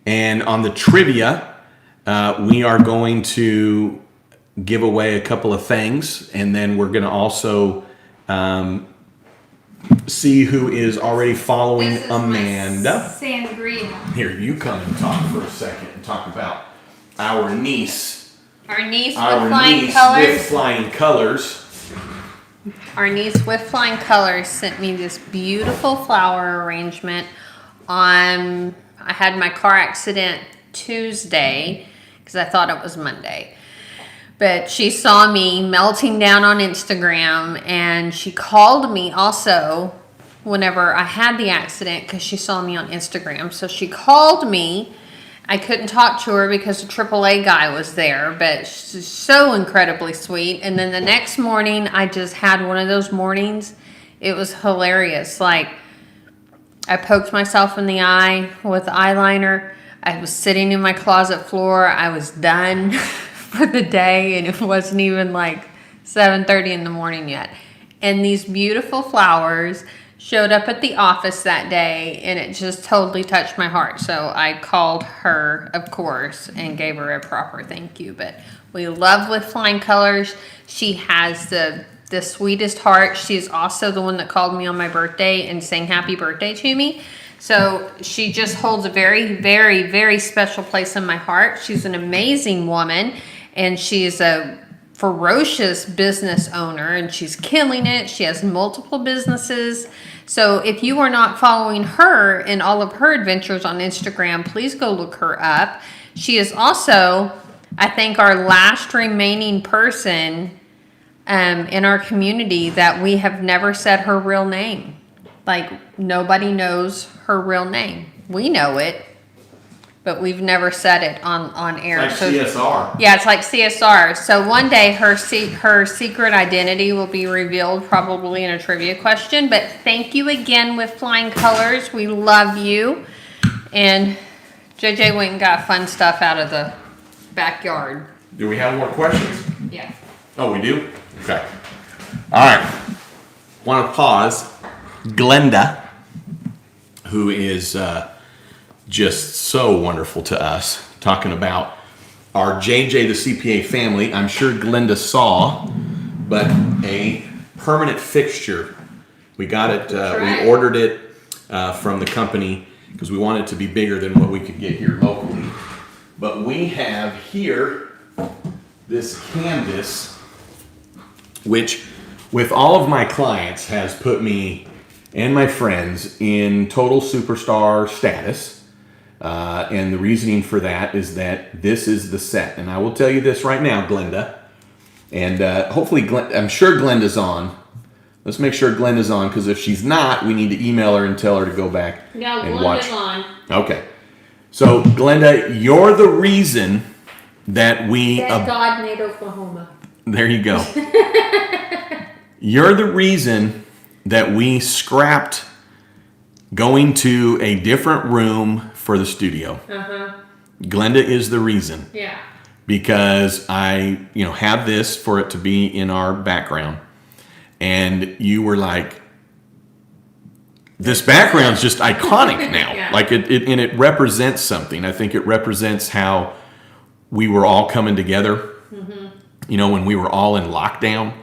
and on the trivia, we are going to give away a couple of things, and then we're going to also see who is already following Amanda. Sangria. Here, you come and talk for a second and talk about our niece. Our niece with Flying Colors. With Flying Colors. Our niece with Flying Colors sent me this beautiful flower arrangement I had my car accident Tuesday because I thought it was Monday. But she saw me melting down on Instagram, and she called me also whenever I had the accident because she saw me on Instagram. So she called me I couldn't talk to her because the AAA guy was there, but she's so incredibly sweet. And then the next morning, I just had one of those mornings. It was hilarious. Like, I poked myself in the eye with eyeliner. I was sitting in my closet floor. I was done for the day, and it wasn't even like 7:30 in the morning yet. And these beautiful flowers showed up at the office that day, and it just totally touched my heart. So I called her, of course, and gave her a proper thank you. But we love With Flying Colors. She has the sweetest heart. She's also the one that called me on my birthday and sang happy birthday to me. So she just holds a very, very, very special place in my heart. She's an amazing woman, and she's a ferocious business owner, and she's killing it. She has multiple businesses. So if you are not following her in all of her adventures on Instagram, please go look her up. She is also, I think, our last remaining person in our community that we have never said her real name. Like, nobody knows her real name. We know it, but we've never said it on air. Like CSR. Yeah, it's like CSR. So one day her secret identity will be revealed, probably in a trivia question. But thank you again, With Flying Colors. We love you. And JJ went and got fun stuff out of the backyard. Do we have more questions? Yeah. Oh, we do? Okay. All right. Want to pause. Glenda, who is just so wonderful to us, talking about our JJ the CPA family. I'm sure Glenda saw, but a permanent fixture. We got it, we ordered it from the company because we wanted it to be bigger than what we could get here locally. But we have here this canvas, which with all of my clients has put me and my friends in total superstar status. And the reasoning for that is that this is the set. And I will tell you this right now, Glenda. And hopefully, I'm sure Glenda's on. Let's make sure Glenda's on, because if she's not, we need to email her and tell her to go back and watch. On. Okay. So, Glenda, you're the reason that we... God made Oklahoma. There you go. You're the reason that we scrapped going to a different room for the studio. Glenda is the reason. Yeah. Because I, have this for it to be in our background. And you were like, this background's just iconic now. Yeah. Like it represents something. I think it represents how we were all coming together. When we were all in lockdown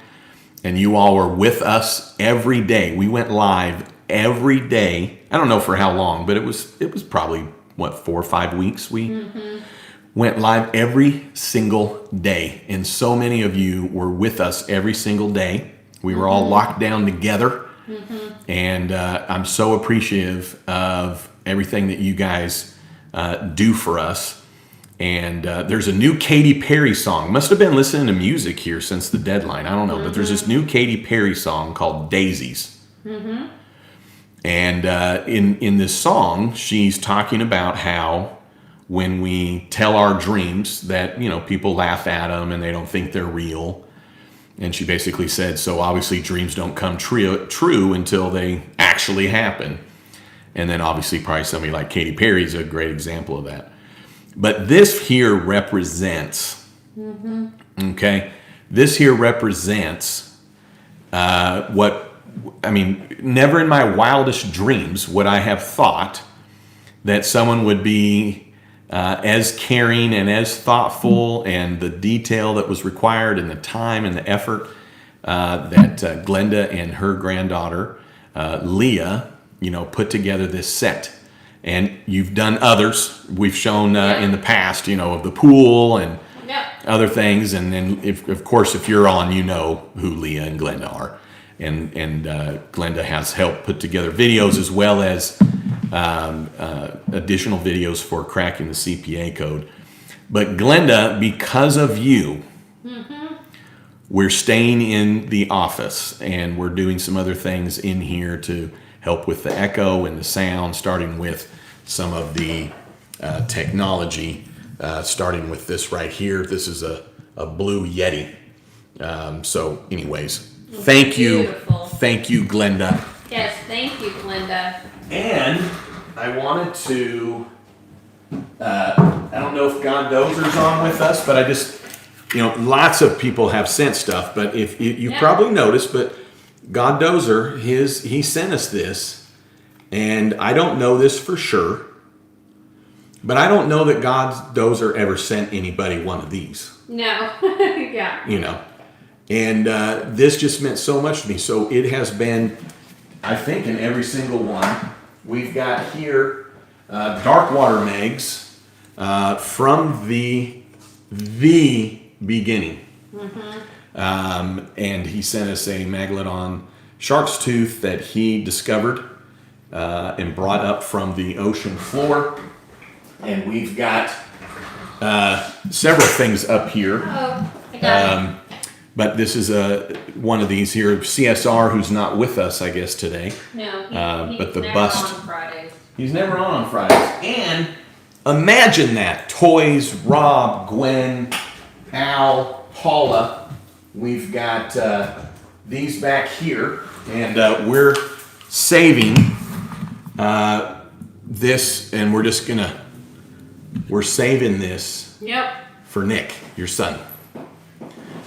and you all were with us every day. We went live every day. I don't know for how long, but it was probably 4 or 5 weeks. We went live every single day, and so many of you were with us every single day. We were all locked down together, and I'm so appreciative of everything that you guys do for us. And there's a new Katy Perry song. Must have been listening to music here since the deadline. I don't know, but there's this new Katy Perry song called Daisies. And in this song, she's talking about how when we tell our dreams that, people laugh at them and they don't think they're real. And she basically said, so obviously dreams don't come true until they actually happen. And then obviously probably somebody like Katy Perry is a great example of that. But this here represents, okay, this here represents never in my wildest dreams would I have thought that someone would be as caring and as thoughtful and the detail that was required and the time and the effort that Glenda and her granddaughter, Leah, put together this set. And you've done others. We've shown in the past, of the pool and other things. And then, of course, if you're on, you know who Leah and Glenda are. And Glenda has helped put together videos as well as additional videos for cracking the CPA code. But Glenda, because of you, we're staying in the office and we're doing some other things in here to help with the echo and the sound, starting with some of the technology, starting with this right here. This is a blue Yeti. So anyways, thank you. Beautiful. Thank you, Glenda. Yes, thank you, Glenda. And I wanted to, I don't know if God Dozer's on with us, but I just, lots of people have sent stuff, but if you probably noticed, but God Dozer, he sent us this, and I don't know this for sure, but I don't know that God Dozer ever sent anybody one of these. No. Yeah. And this just meant so much to me. So it has been, I think, in every single one. We've got here dark water megs from the beginning. And he sent us a Megalodon shark's tooth that he discovered and brought up from the ocean floor. And we've got several things up here. Oh, I got it. But this is one of these here, CSR, who's not with us, I guess, today. No, he's but the never bust. on Fridays. He's never on Fridays. And imagine that. Toys, Rob, Gwen, Al, Paula. We've got these back here. And we're saving this. And we're saving this Yep. for Nick, your son.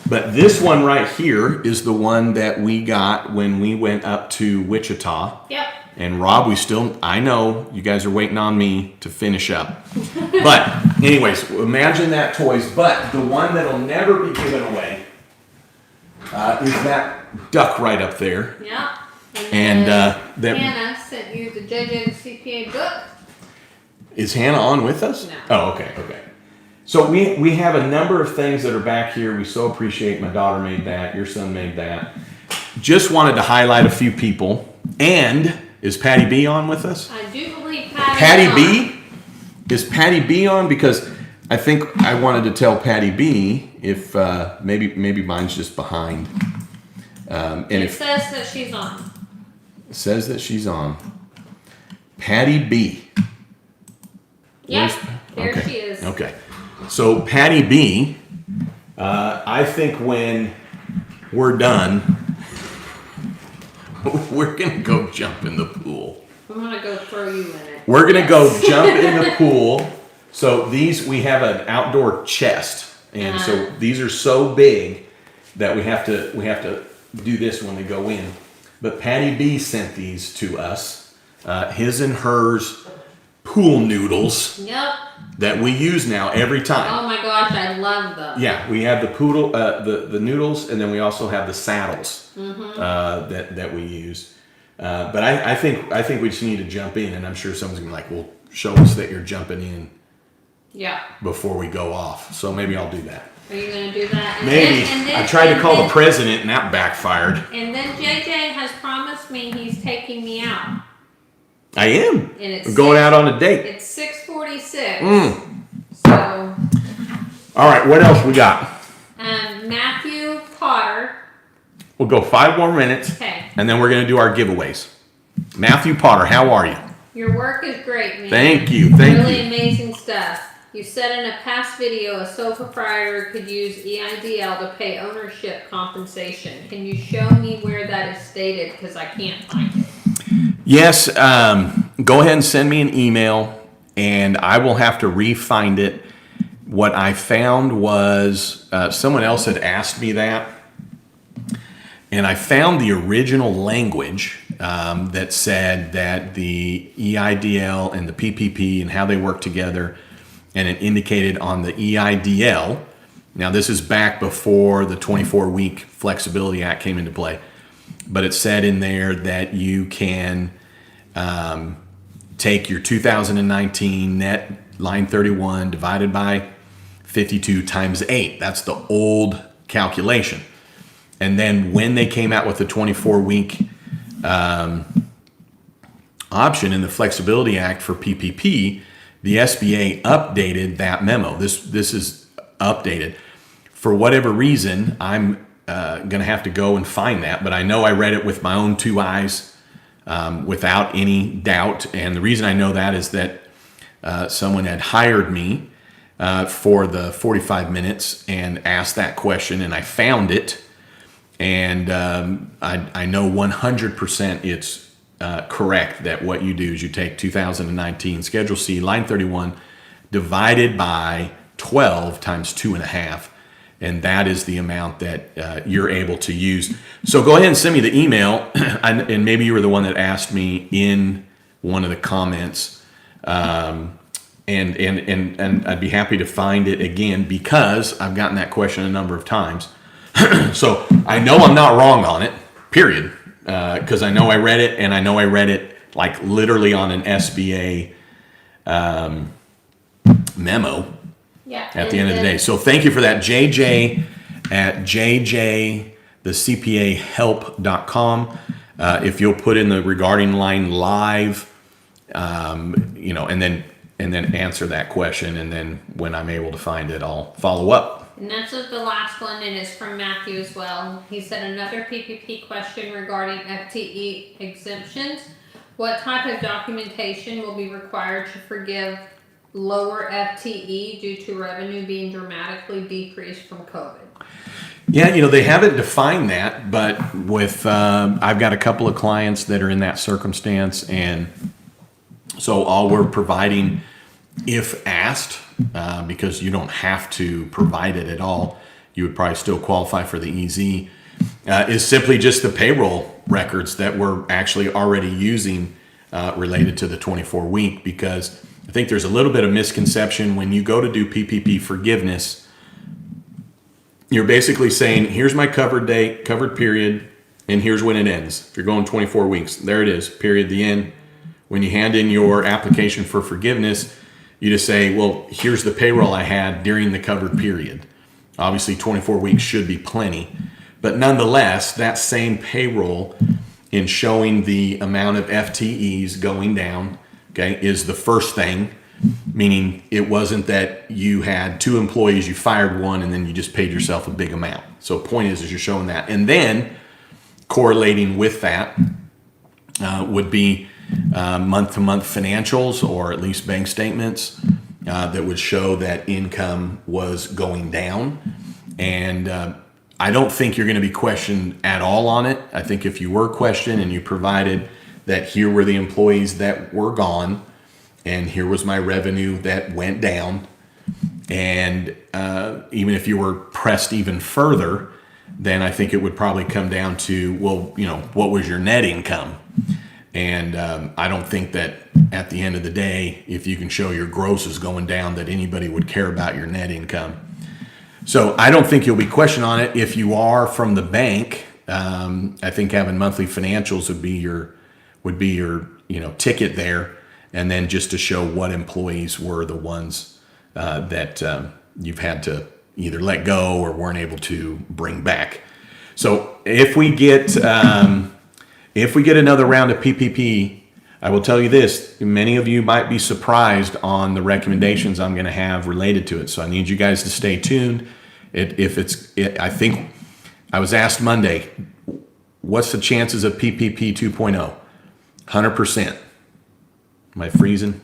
But this one right here is the one that we got when we went up to Wichita. Yep. And Rob, I know you guys are waiting on me to finish up. But anyways, imagine that toys. But the one that'll never be given away is that duck right up there. Yep. And then that Hannah sent you the JJ the CPA book. is Hannah on with us? No. Oh, okay. So we have a number of things that are back here. We so appreciate. My daughter made that. Your son made that. Just wanted to highlight a few people. And is Patty B on with us? I do believe Patty Patty B? Is Patty B on? Because I think I wanted to tell Patty B if maybe mine's just behind. And It if says that she's on. it says that she's on. Patty B. Yep. There okay. she is. Okay. So Patty B, I think when we're done, we're going to go jump in the pool. I'm going to go throw you in it. We're going to go jump in the pool. So we have an outdoor chest. And so these are so big that we have to do this when we go in. But Patty B sent these to us, his and hers pool noodles. Yep. That we use now every time. Oh my gosh, I love them. Yeah, we have the poodle, the noodles, and then we also have the saddles that we use. But I think we just need to jump in, and I'm sure someone's gonna be like, "Well, show us that you're jumping in." Yeah. Before we go off, so maybe I'll do that. Are you gonna do that? And Maybe. then, I tried to call the president, and that backfired. And then JJ has promised me he's taking me out. I am. And it's We're going out on a date. It's 6:46. Mm. So. All right, what else we got? Matthew Potter. We'll go 5 more minutes, Okay. and then we're gonna do our giveaways. Matthew Potter, how are you? Your work is great, man. Thank you. Really amazing stuff. You said in a past video a sole proprietor could use EIDL to pay ownership compensation. Can you show me where that is stated? Because I can't find it. Yes, go ahead and send me an email, and I will have to re-find it. What I found was someone else had asked me that, and I found the original language that said that the EIDL and the PPP and how they work together, and it indicated on the EIDL. Now, this is back before the 24-week Flexibility Act came into play. But it said in there that you can take your 2019 net line 31 divided by 52 times 8. That's the old calculation. And then when they came out with the 24-week option in the Flexibility Act for PPP, the SBA updated that memo. This is updated. For whatever reason, I'm going to have to go and find that, but I know I read it with my own 2 eyes without any doubt. And the reason I know that is that someone had hired me for the 45 minutes and asked that question, and I found it. And I know 100% it's correct that what you do is you take 2019 Schedule C, line 31, divided by 12 times 2.5. And that is the amount that you're able to use. So go ahead and send me the email. And maybe you were the one that asked me in one of the comments. And I'd be happy to find it again, because I've gotten that question a number of times. So I know I'm not wrong on it, period. Because I know I read it, and I know I read it like literally on an SBA memo. Yeah. At the end of the day. So thank you for that, JJ at JJ the CPA help.com. If you'll put in the regarding line live, and then answer that question, and then when I'm able to find it, I'll follow up. And that's the last one, and it's from Matthew as well. He said another PPP question regarding FTE exemptions. What type of documentation will be required to forgive lower FTE due to revenue being dramatically decreased from COVID? Yeah, they haven't defined that, but with I've got a couple of clients that are in that circumstance, and so all we're providing, if asked, because you don't have to provide it at all, you would probably still qualify for the EZ, is simply just the payroll records that we're actually already using related to the 24-week, because I think there's a little bit of misconception when you go to do PPP forgiveness. You're basically saying, here's my covered date, covered period, and here's when it ends. If you're going 24 weeks, there it is, period, the end. When you hand in your application for forgiveness, you just say, well, here's the payroll I had during the covered period. Obviously, 24 weeks should be plenty. But nonetheless, that same payroll, in showing the amount of FTEs going down, okay, is the first thing, meaning it wasn't that you had 2 employees, you fired one, and then you just paid yourself a big amount. So point is you're showing that. And then correlating with that would be month-to-month financials, or at least bank statements that would show that income was going down. And I don't think you're going to be questioned at all on it. I think if you were questioned and you provided that here were the employees that were gone, and here was my revenue that went down, and even if you were pressed even further, then I think it would probably come down to, well, what was your net income? And I don't think that at the end of the day, if you can show your gross is going down, that anybody would care about your net income. So I don't think you'll be questioned on it. If you are from the bank, I think having monthly financials would be your ticket there, and then just to show what employees were the ones that you've had to either let go or weren't able to bring back. So if we get another round of PPP, I will tell you this: many of you might be surprised on the recommendations I'm going to have related to it. So I need you guys to stay tuned. I think I was asked Monday, what's the chances of PPP 2.0? 100%. Am I freezing?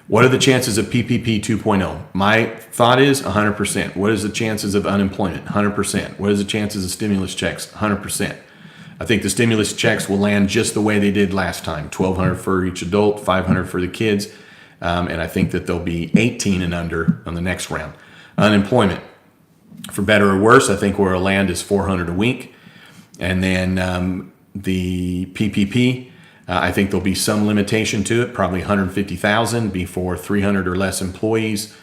What are the chances of PPP 2.0? My thought is 100%. What is the chances of unemployment? 100%. What is the chances of stimulus checks? 100%. I think the stimulus checks will land just the way they did last time. $1,200 for each adult, $500 for the kids. And I think that there'll be 18 and under on the next round. Unemployment, for better or worse, I think where it'll land is $400 a week. And then the PPP, I think there'll be some limitation to it, probably 150,000 before 300 or less employees.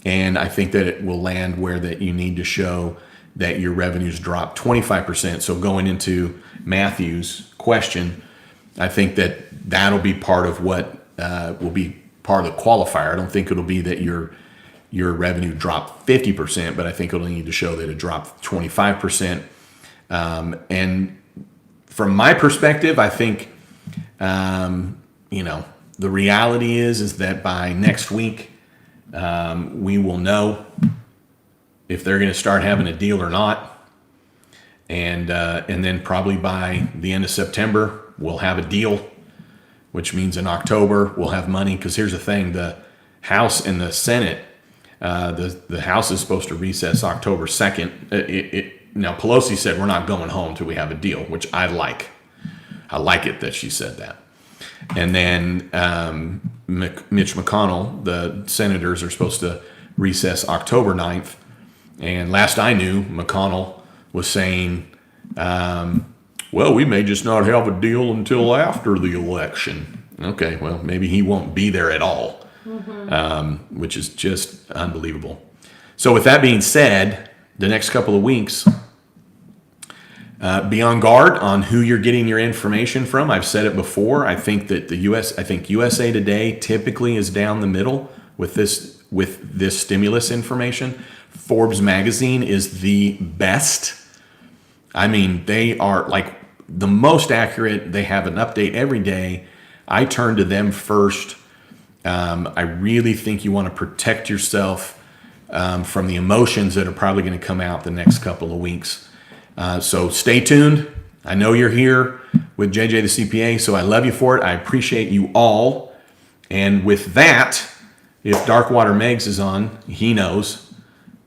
And I think that it will land where that you need to show that your revenues drop 25%. So going into Matthew's question, I think that that'll be part of what will be part of the qualifier. I don't think it'll be that your revenue dropped 50%, but I think it'll need to show that it dropped 25%. And from my perspective, I think, the reality is that by next week, we will know if they're going to start having a deal or not. And then probably by the end of September, we'll have a deal. which means in October we'll have money. Because here's the thing, the House and the Senate, the House is supposed to recess October 2nd. Now, Pelosi said we're not going home till we have a deal, which I like. I like it that she said that. And then Mitch McConnell, the senators, are supposed to recess October 9th. And last I knew, McConnell was saying, well, we may just not have a deal until after the election. Okay, well, maybe he won't be there at all, which is just unbelievable. So with that being said, the next couple of weeks, be on guard on who you're getting your information from. I've said it before. I think that USA Today typically is down the middle with this stimulus information. Forbes magazine is the best. I mean, they are like the most accurate. They have an update every day. I turn to them first. I really think you want to protect yourself from the emotions that are probably going to come out the next couple of weeks. So stay tuned. I know you're here with JJ the CPA, so I love you for it. I appreciate you all. And with that, if Darkwater Megs is on, he knows,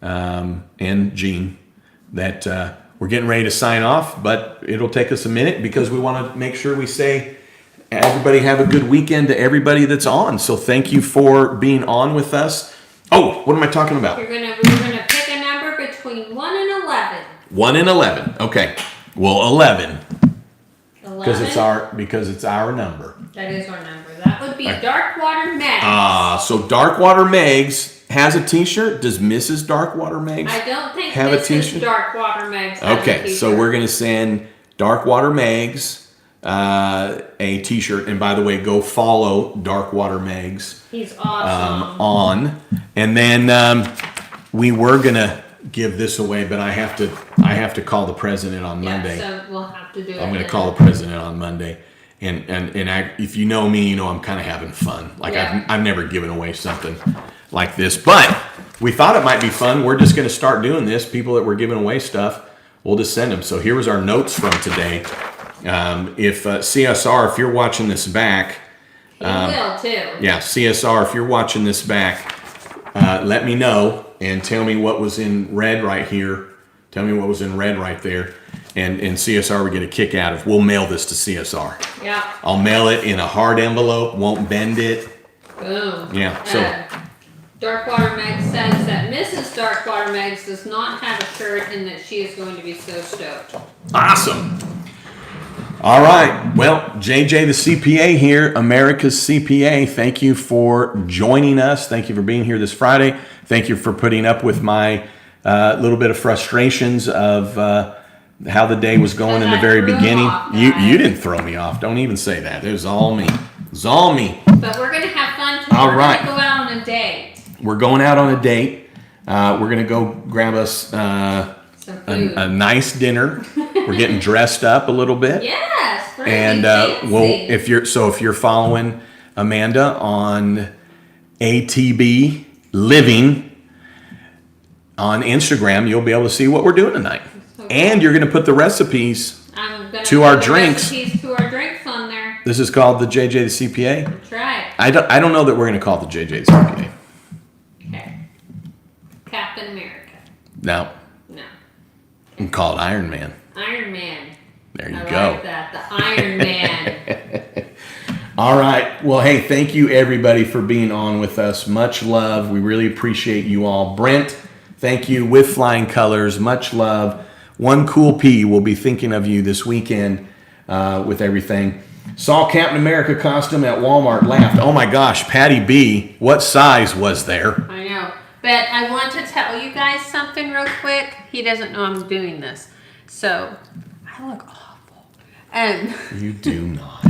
and Gene, that we're getting ready to sign off, but it'll take us a minute because we want to make sure we say everybody have a good weekend to everybody that's on. So thank you for being on with us. Oh, what am I talking about? We're gonna pick a number between 1 and 11. 1 and 11. Okay. Well, 11. 11? Because it's our number. That is our number. That would be Darkwater Megs. So Darkwater Megs has a t-shirt. Does Mrs. Darkwater Megs I don't think have a Mrs. t-shirt? Darkwater Megs has a Okay, t-shirt. so we're going to send Darkwater Megs a t-shirt. And by the way, go follow Darkwater Megs He's awesome. on. And then we were going to give this away, but I have to call the president on Monday. Yeah, so we'll have to do it. I'm going to then. call the president on Monday, and if you know me, you know I'm kind of having fun. Like Yeah. I've never given away something like this, but we thought it might be fun. We're just going to start doing this. People that were giving away stuff, we'll just send them. So here was our notes from today. If CSR, if you're watching this back, He will too. yeah, CSR, if you're watching this back, let me know and tell me what was in red right here. Tell me what was in red right there. And CSR would get a kick out of. We'll mail this to CSR. Yeah. I'll mail it in a hard envelope, won't bend it. Boom. Yeah, so- Darkwater Megs says that Mrs. Darkwater Megs does not have a shirt and that she is going to be so stoked. Awesome. All right. Well, JJ the CPA here, America's CPA. Thank you for joining us. Thank you for being here this Friday. Thank you for putting up with my little bit of frustrations of how the day was going in the very Threw him beginning. off, You guys. didn't throw me off. Don't even say that. It was all me. It was all me. But we're going to have fun tonight. All We're right. going to go out on a date. We're going out on a date. We're going to go grab us Some food. a nice dinner. We're getting dressed up a little bit. Yes. Pretty And fancy. well, if you're following Amanda on ATB Living on Instagram, you'll be able to see what we're doing tonight. And you're going to put the recipes. I'm gonna to put our the drinks. recipes to our drinks on there. This is called the JJ the CPA. That's right. I don't know that we're going to call it the JJ the CPA. Okay. Captain America. No, No. we can call it Iron Man. Iron Man. There you I go. like that. The Iron Man. All right. Well, hey, thank you everybody for being on with us. Much love. We really appreciate you all. Brent, thank you with flying colors. Much love. One Cool P will be thinking of you this weekend with everything. Saw Captain America costume at Walmart. Laughed. Oh my gosh, Patty B. What size was there? I know. But I want to tell you guys something real quick. He doesn't know I'm doing this. So, I look awful. You do not.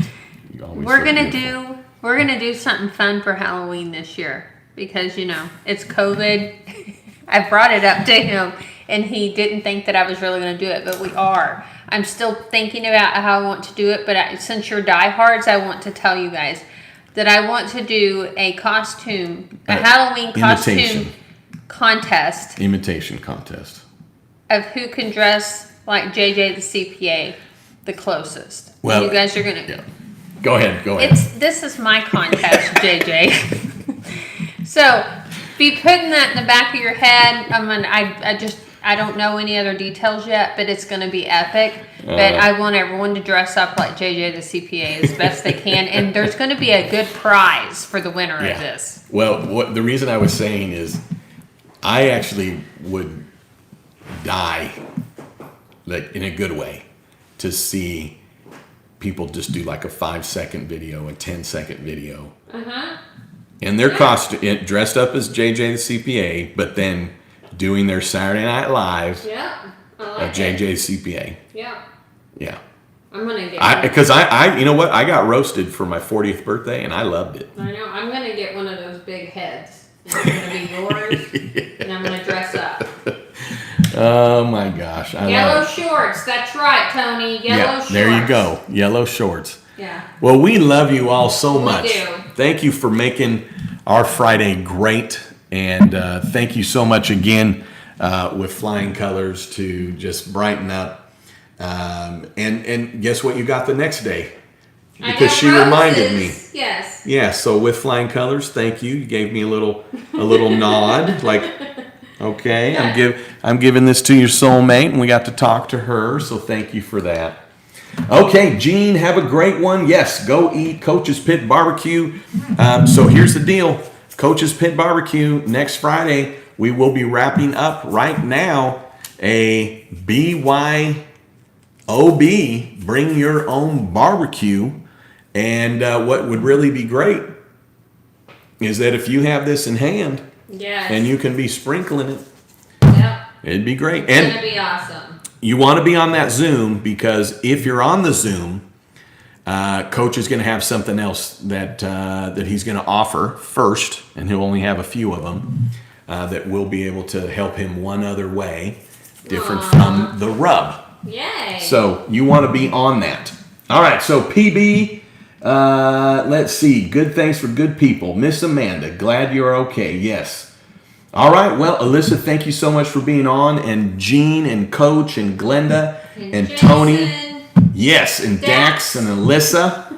You always We're look gonna beautiful. do something fun for Halloween this year because it's COVID. I brought it up to him and he didn't think that I was really gonna do it, but we are. I'm still thinking about how I want to do it, but since you're diehards, I want to tell you guys that I want to do a Halloween costume imitation. contest Imitation contest. of who can dress like JJ the CPA the closest. Well, you guys are gonna. yeah. Go ahead. This is my contest, JJ. So, be putting that in the back of your head. I don't know any other details yet, but it's going to be epic. But I want everyone to dress up like JJ the CPA as best they can, and there's going to be a good prize for the winner of this. Well, the reason I was saying is, I actually would die, like in a good way, to see people just do like a 5-second video, a 10-second video, and their costume dressed up as JJ the CPA, but then doing their Saturday Night Live of JJ the CPA. Yeah. I'm gonna get. Because I you know what, I got roasted for my 40th birthday and I loved it. I know. I'm gonna get one of those big heads. And it's gonna be yours, and I'm gonna dress up. Oh my gosh! Yellow shorts. That's right, Tony. Yellow shorts. There you go. Yellow shorts. Yeah. Well, we love you all so much. We do. Thank you for making our Friday great, and thank you so much again with Flying Colors to just brighten up. And guess what you got the next day? Because she reminded me. Yes. Yeah. So with Flying Colors, thank you. You gave me a little nod, like, okay, I'm giving this to your soulmate, and we got to talk to her. So thank you for that. Okay, Gene, have a great one. Yes, go eat Coach's Pit Barbecue. So here's the deal. Coach's Pit Barbecue next Friday. We will be wrapping up right now a BYOB, bring your own barbecue. And what would really be great is that if you have this in hand, and you can be sprinkling it, it'd be great. It's going to be awesome. You want to be on that Zoom, because if you're on the Zoom, Coach is going to have something else that he's going to offer first, and he'll only have a few of them that will be able to help him one other way, different from the rub. Yay! So you want to be on that. All right. So PB, let's see. Good thanks for good people. Miss Amanda, glad you're okay. Yes. All right. Well, Alyssa, thank you so much for being on, and Jean and Coach and Glenda and Tony. Yes, and Dax and Alyssa.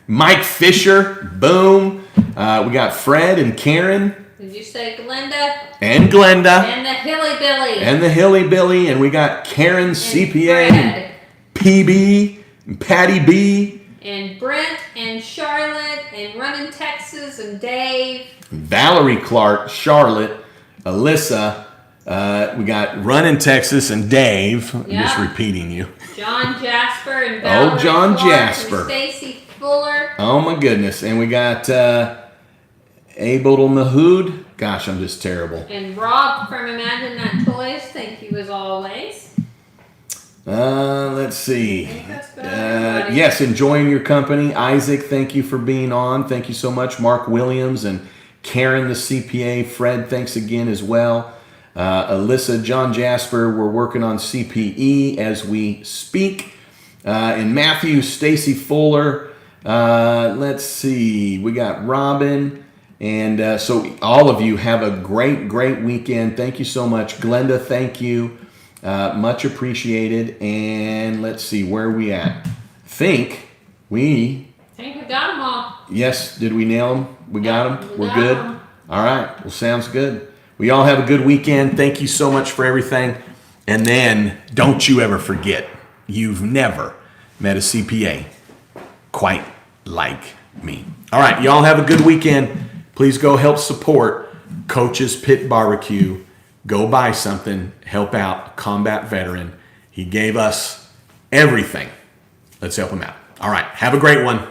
Mike Fisher, boom. We got Fred and Karen. Did you say Glenda? And Glenda. And the Hilly Billy. And the Hilly Billy. And we got Karen, CPA, Fred. and PB, and Patty B. And Brent, and Charlotte, and Running Texas, and Dave. Valerie Clark, Charlotte, Alyssa. We got Running Texas and Dave. I'm just repeating you. John Jasper and Valerie John Clark Jasper. and Stacy Fuller. Oh my goodness. And we got Eidl Mahood. Gosh, I'm just terrible. And Rob from Imagine That Toys. Thank you as always. Let's see. Yes, enjoying your company. Isaac, thank you for being on. Thank you so much. Mark Williams and Karen the CPA. Fred, thanks again as well. Alyssa, John Jasper, we're working on CPE as we speak. And Matthew, Stacy Fuller. Let's see. We got Robin. And so all of you have a great, great weekend. Thank you so much. Glenda, thank you. Much appreciated. And let's see, where are we at? I think we got them all. Yes, did we nail them? We got them? We're good? 'em. All right, well, sounds good. We all have a good weekend. Thank you so much for everything. And then don't you ever forget, you've never met a CPA quite like me. All right, y'all have a good weekend. Please go help support Coach's Pit Barbecue. Go buy something, help out a combat veteran. He gave us everything. Let's help him out. All right, have a great one.